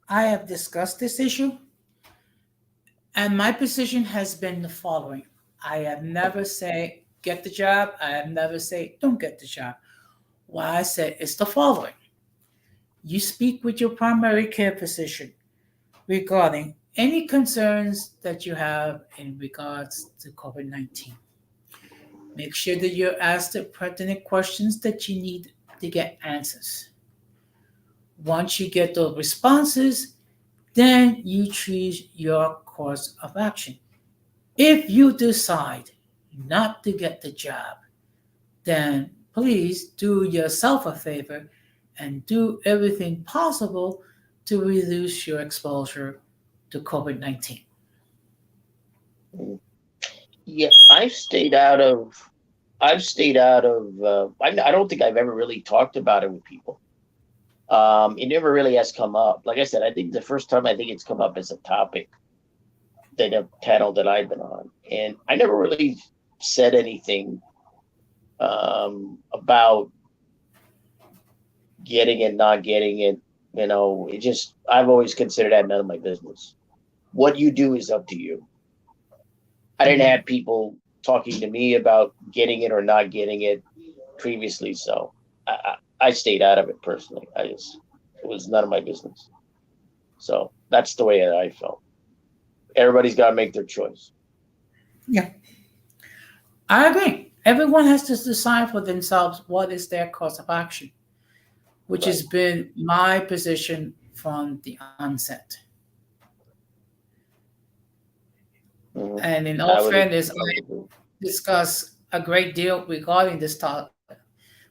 I have discussed this issue, and my position has been the following: I have never say get the job. I have never say don't get the job. What I said is the following: you speak with your primary care physician regarding any concerns that you have in regards to COVID-19. Make sure that you ask the pertinent questions that you need to get answers. Once you get those responses, then you choose your course of action. If you decide not to get the job, then please do yourself a favor and do everything possible to reduce your exposure to COVID 19. yeah, I've stayed out of. I don't think I've ever really talked about it with people. It never really has come up. Like I said, I think the first time I think it's come up as a topic that a panel that I've been on, and I never really said anything about getting it, not getting it. You know, it just I've always considered that none of my business. What you do is up to you. I didn't Mhm. have people talking to me about getting it or not getting it previously, so I stayed out of it personally. It was none of my business. So that's the way that I felt. Everybody's got to make their choice. Yeah, I agree. Everyone has to decide for themselves what is their course of action, which Right. has been my position from the onset. Mm-hmm. And in all I would fairness, I would I agree. discussed a great deal regarding this topic,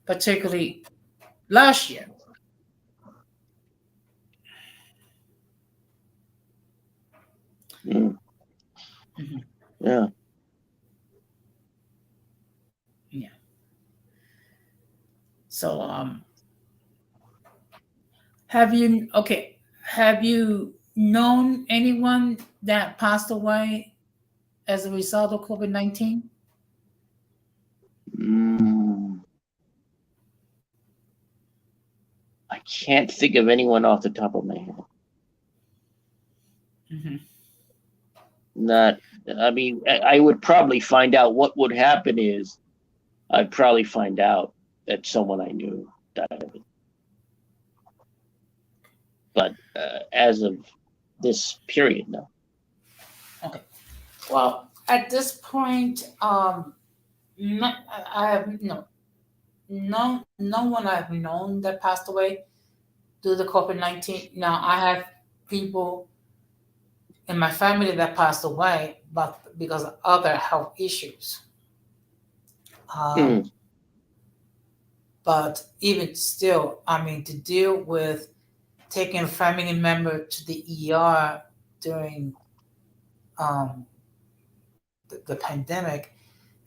particularly last year. Mm, Mhm. yeah. Yeah. So, have you known anyone that passed away as a result of COVID 19? Mm, I can't think of anyone off the top of my head. Hmm. Not. I mean, I would probably find out what would happen is I'd probably find out that someone I knew died of it. But as of this period, no. Okay. Well, at this point, I have no one I've known that passed away due to COVID-19. Now I have people in my family that passed away, but because of other health issues. Um, Mm, but even still, I mean, to deal with taking a family member to the ER during um, the pandemic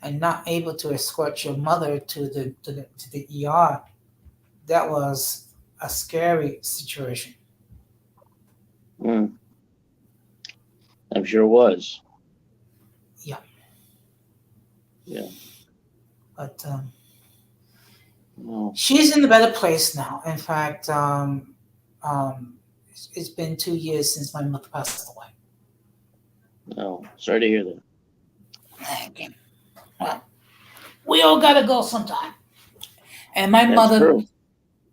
and not able to escort your mother to the ER, that was a scary situation. mm, I'm sure it was. Yeah, Yeah. but No, she's in a better place now. In fact, it's been 2 years since my mother passed away. no. Sorry to hear that. Okay. Well, we all gotta go sometime. And my That's mother true.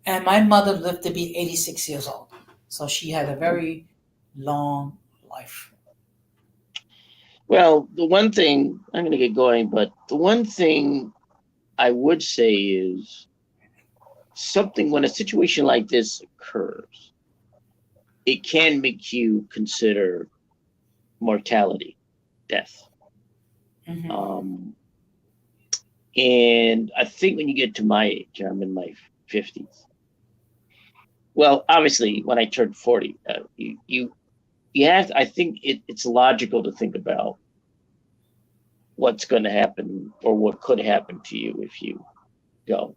and my mother lived to be 86 years old, so she had a very long life. Well, the one thing I'm going to get going, but the one thing I would say is something when a situation like this occurs, it can make you consider mortality, death. Hmm. Um, and I think when you get to my age, I'm in my 50s. Well, obviously, when I turned 40, you have. I think it's logical to think about what's going to happen or what could happen to you if you go.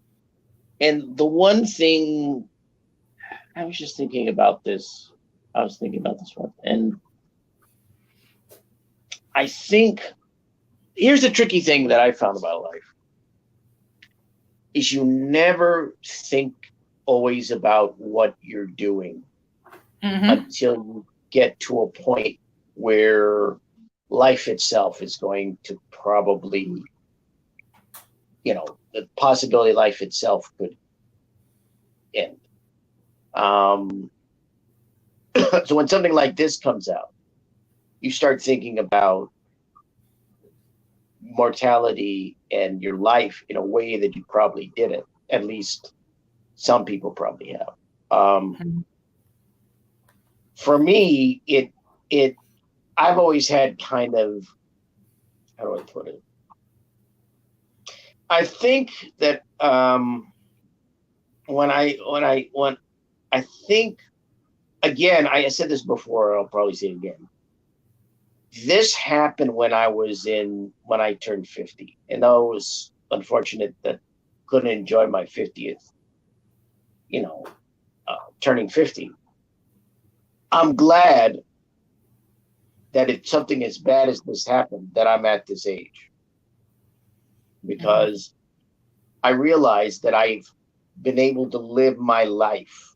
And the one thing I was just thinking about this, I was thinking about this one, and I think here's the tricky thing that I found about life is you never think always about what you're doing Hmm. until you get to a point where life itself is going to probably, the possibility life itself could end. Um, so when something like this comes out, you start thinking about mortality and your life in a way that you probably didn't. At least some people probably have. Um, for me, it I've always had kind of, how do I put it? I think that when I think again, I said this before, I'll probably say it again. This happened when I turned 50, and I was unfortunate that couldn't enjoy my 50th, you know, turning 50. I'm glad that if something as bad as this happened, that I'm at this age Hmm. because I realized that I've been able to live my life,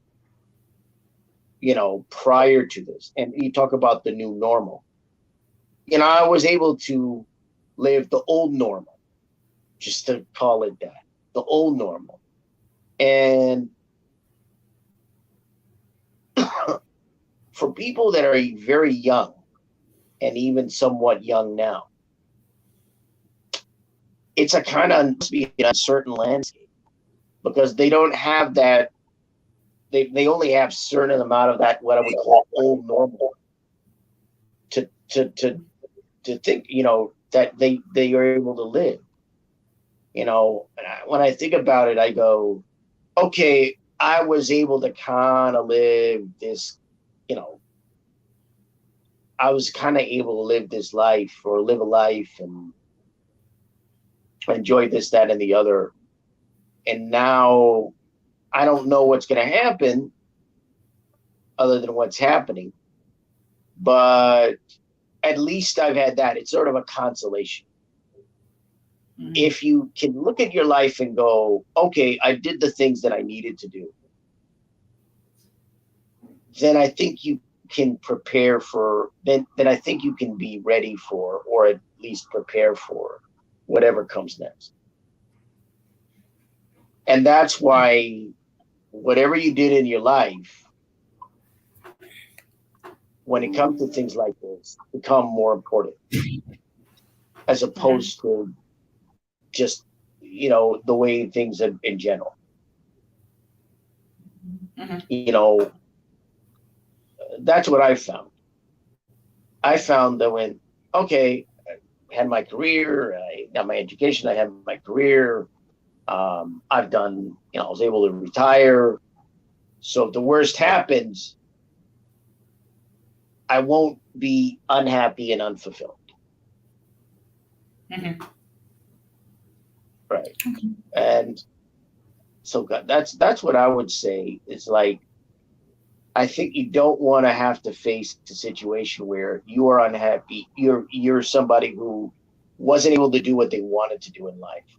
prior to this. And you talk about the new normal. I was able to live the old normal, just to call it that, the old normal. And for people that are very young and even somewhat young now, it's a kind of must be an uncertain landscape because they don't have that. They only have certain amount of that what I would call old normal to to to to think that they are able to live. When I think about it, I go, okay, I was able to kind of live this, you know, I was kind of able to live this life or live a life and enjoy this, that, and the other. And now I don't know what's going to happen other than what's happening, but at least I've had that. It's sort of a consolation. Hmm. If you can look at your life and go, okay, I did the things that I needed to do, then I think you can prepare for, then I think you can be ready for, or at least prepare for whatever comes next. And that's why whatever you did in your life, when it comes to things like this, become more important as opposed to just, the way things have in general. Mhm. That's what I found. I found that when, okay, I had my career, I got my education, I had my career, I've done, I was able to retire. So if the worst happens, I won't be unhappy and unfulfilled. Mhm. Right. Okay. And so that's what I would say is like, I think you don't want to have to face a situation where you are unhappy. You're somebody who wasn't able to do what they wanted to do in life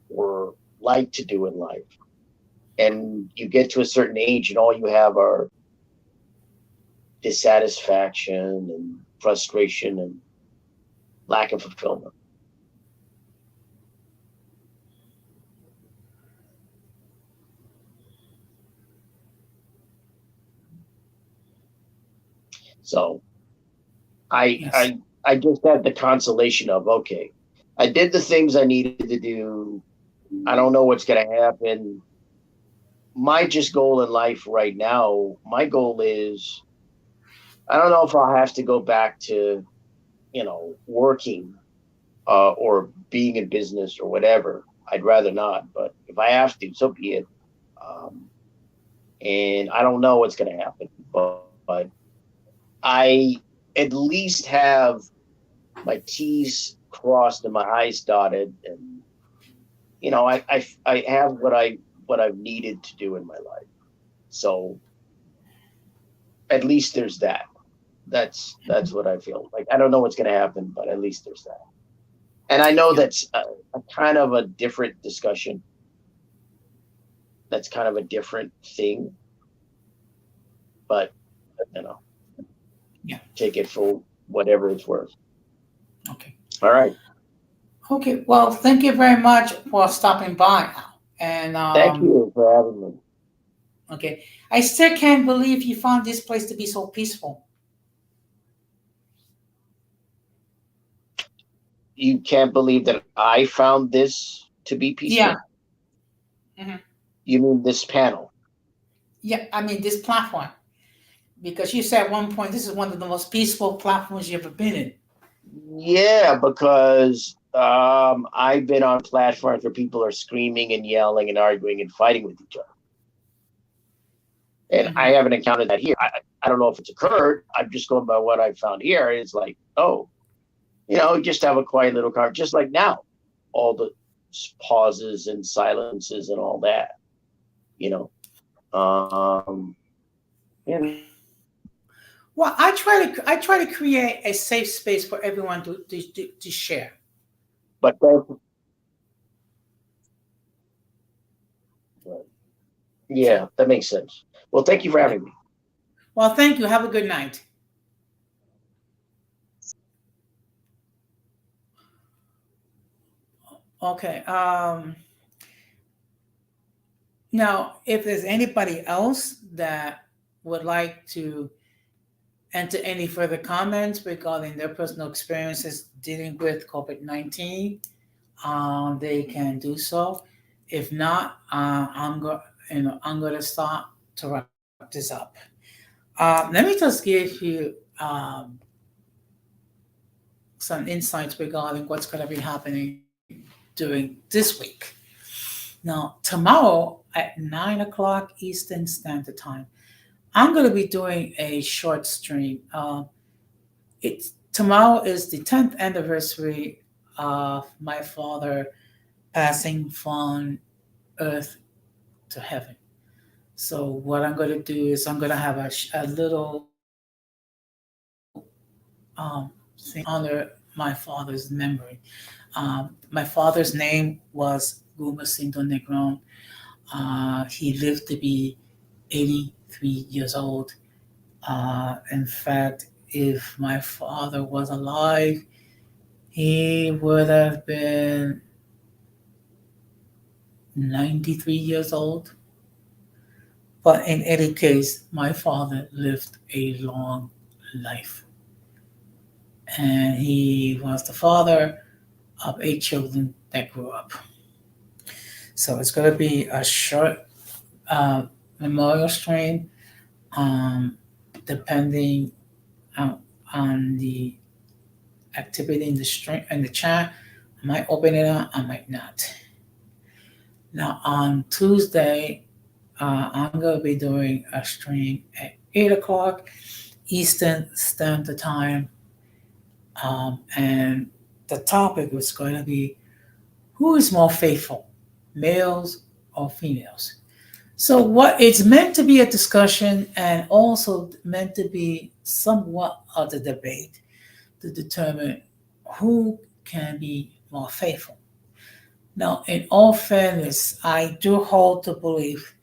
or like to do in life. And you get to a certain age and all you have are dissatisfaction and frustration and lack of fulfillment. So I Yes. I I just had the consolation of, okay, I did the things I needed to do. I don't know what's going to happen. My just goal in life right now, my goal is, I don't know if I'll have to go back to, working or being in business or whatever. I'd rather not, but if I have to, so be it. Um, and I don't know what's going to happen, but I at least have my T's crossed and my I's dotted, and I have what I've needed to do in my life. So at least there's that. That's what I feel like. I don't know what's going to happen, but at least there's that. And I know Yeah. that's a kind of a different discussion. That's kind of a different thing, but you know, Yeah. take it for whatever it's worth. Okay. All right. Okay. Well, thank you very much for stopping by. And Thank you for having me. okay, I still can't believe you found this place to be so peaceful. You can't believe that I found this to be Yeah. peaceful. Hmm. You mean this panel? Yeah. I mean, this platform, because you said at one point this is one of the most peaceful platforms you've ever been in. Yeah, because I've been on platforms where people are screaming and yelling and arguing and fighting with each other. And I Hmm. haven't encountered that here. I don't know if it's occurred. I'm just going by what I found here. It's like, oh, just have a quiet little car, just like now, all the pauses and silences and all that, you know. Um, and Well, I try to create a safe space for everyone to share. but then, So, yeah, that makes sense. Well, thank you for yeah. having me. Well, thank you. Have a good night. Okay. Now, if there's anybody else that would like to enter any further comments regarding their personal experiences dealing with COVID-19, they can do so. If not, I'm going to start to wrap this up. Let me just give you some insights regarding what's going to be happening during this week. Now, tomorrow at 9 o'clock Eastern Standard Time, I'm going to be doing a short stream. It's tomorrow is the 10th anniversary of my father passing from earth to heaven. So what I'm going to do is I'm going to have a little thing honor my father's memory. My father's name was Gumacindo Negron. He lived to be 83 years old. In fact, if my father was alive, he would have been 93 years old. But in any case, my father lived a long life. And he was the father of 8 children that grew up. So it's going to be a short uh, memorial stream, um, depending on, on the activity in the stream in the chat. I might open it up, I might not. Now on Tuesday, I'm going to be doing a stream at 8 o'clock Eastern Standard Time, and the topic is going to be who is more faithful, males or females. So, what it's meant to be a discussion and also meant to be somewhat of a debate to determine who can be more faithful. Now, in all fairness, I do hold the belief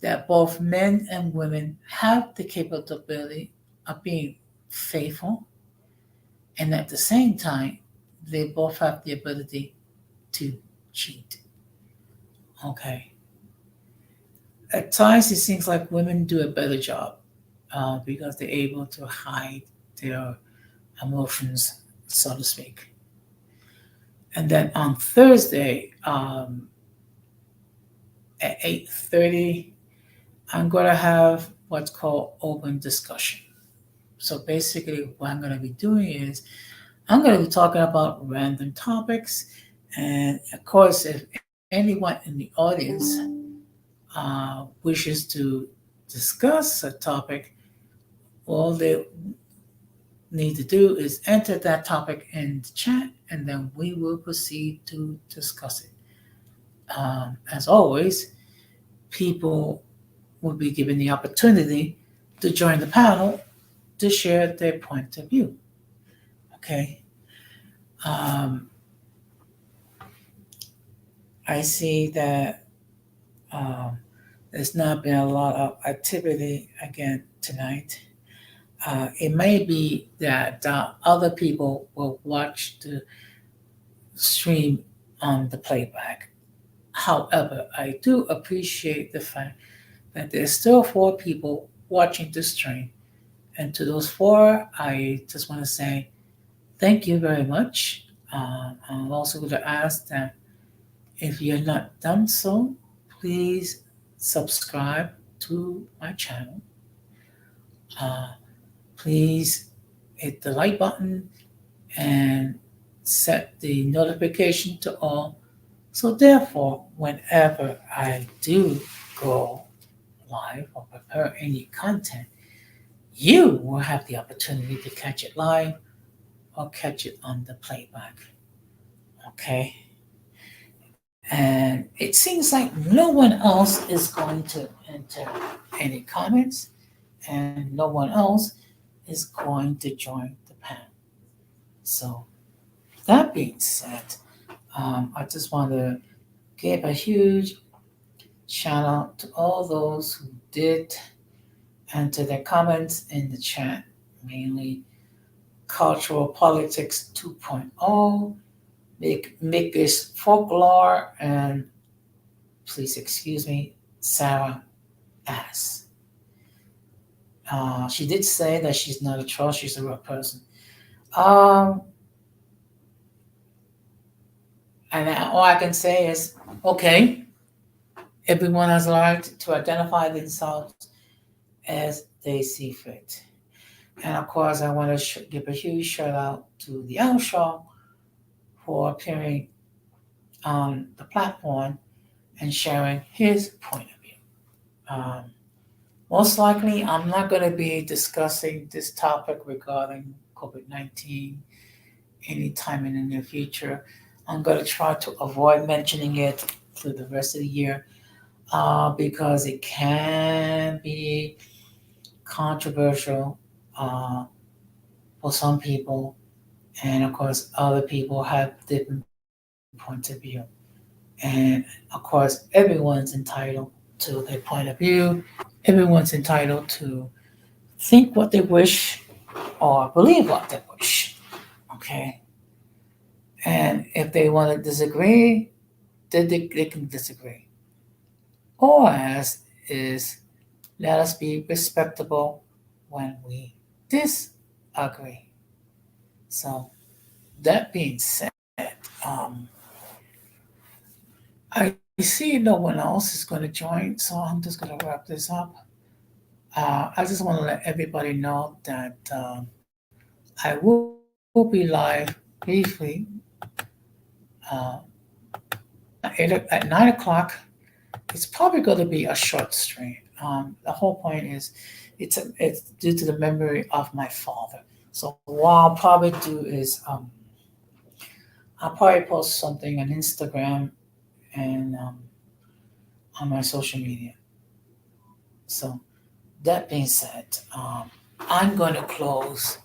that both men and women have the capability of being faithful, and at the same time, they both have the ability to cheat. Okay. At times, it seems like women do a better job because they're able to hide their emotions, so to speak. And then on Thursday at 8:30, I'm gonna have what's called open discussion. So basically, what I'm gonna be doing is I'm gonna be talking about random topics, and of course, if anyone in the audience wishes to discuss a topic, all they need to do is enter that topic in the chat, and then we will proceed to discuss it. As always, people will be given the opportunity to join the panel to share their point of view. Okay. Um, I see that um, there's not been a lot of activity again tonight. It may be that other people will watch the stream on the playback. However, I do appreciate the fact that there's still 4 people watching the stream. And to those 4, I just want to say thank you very much. I'm also going to ask that if you're not done so, please subscribe to my channel. Uh, please hit the like button and set the notification to all. So therefore, whenever I do go live or prepare any content, you will have the opportunity to catch it live or catch it on the playback. Okay? And it seems like no one else is going to enter any comments, and no one else is going to join the panel. So, that being said, I just want to give a huge shout out to all those who did enter their comments in the chat, mainly Cultural Politics 2.0, Mickey's Folklore, and please excuse me, Sarah S. She did say that she's not a troll, she's a real person. Um, and all I can say is, okay, everyone has a right to identify themselves as they see fit. And of course, I want to give a huge shout out to the Owl Show for appearing on the platform and sharing his point of view. Most likely, I'm not going to be discussing this topic regarding COVID-19 anytime in the near future. I'm going to try to avoid mentioning it through the rest of the year because it can be controversial for some people, and of course, other people have different points of view. And of course, everyone's entitled to their point of view. Everyone's entitled to think what they wish or believe what they wish. Okay. And if they want to disagree, then they can disagree. Or as is, let us be respectable when we disagree. So, that being said, I see no one else is going to join, so I'm just going to wrap this up. I just want to let everybody know that I will be live briefly uh, at 9 o'clock. It's probably going to be a short stream. The whole point is it's due to the memory of my father. So what I'll probably do is I'll probably post something on Instagram and on my social media. So that being said, I'm going to close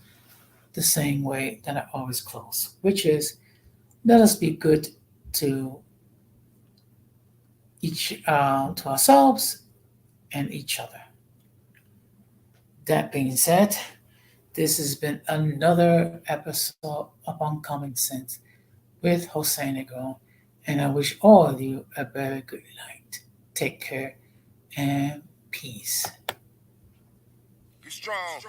the same way that I always close, which is let us be good to to ourselves and each other. That being said, this has been another episode of Uncommon Sense with Jose Negro, and I wish all of you a very good night. Take care and peace. Be strong.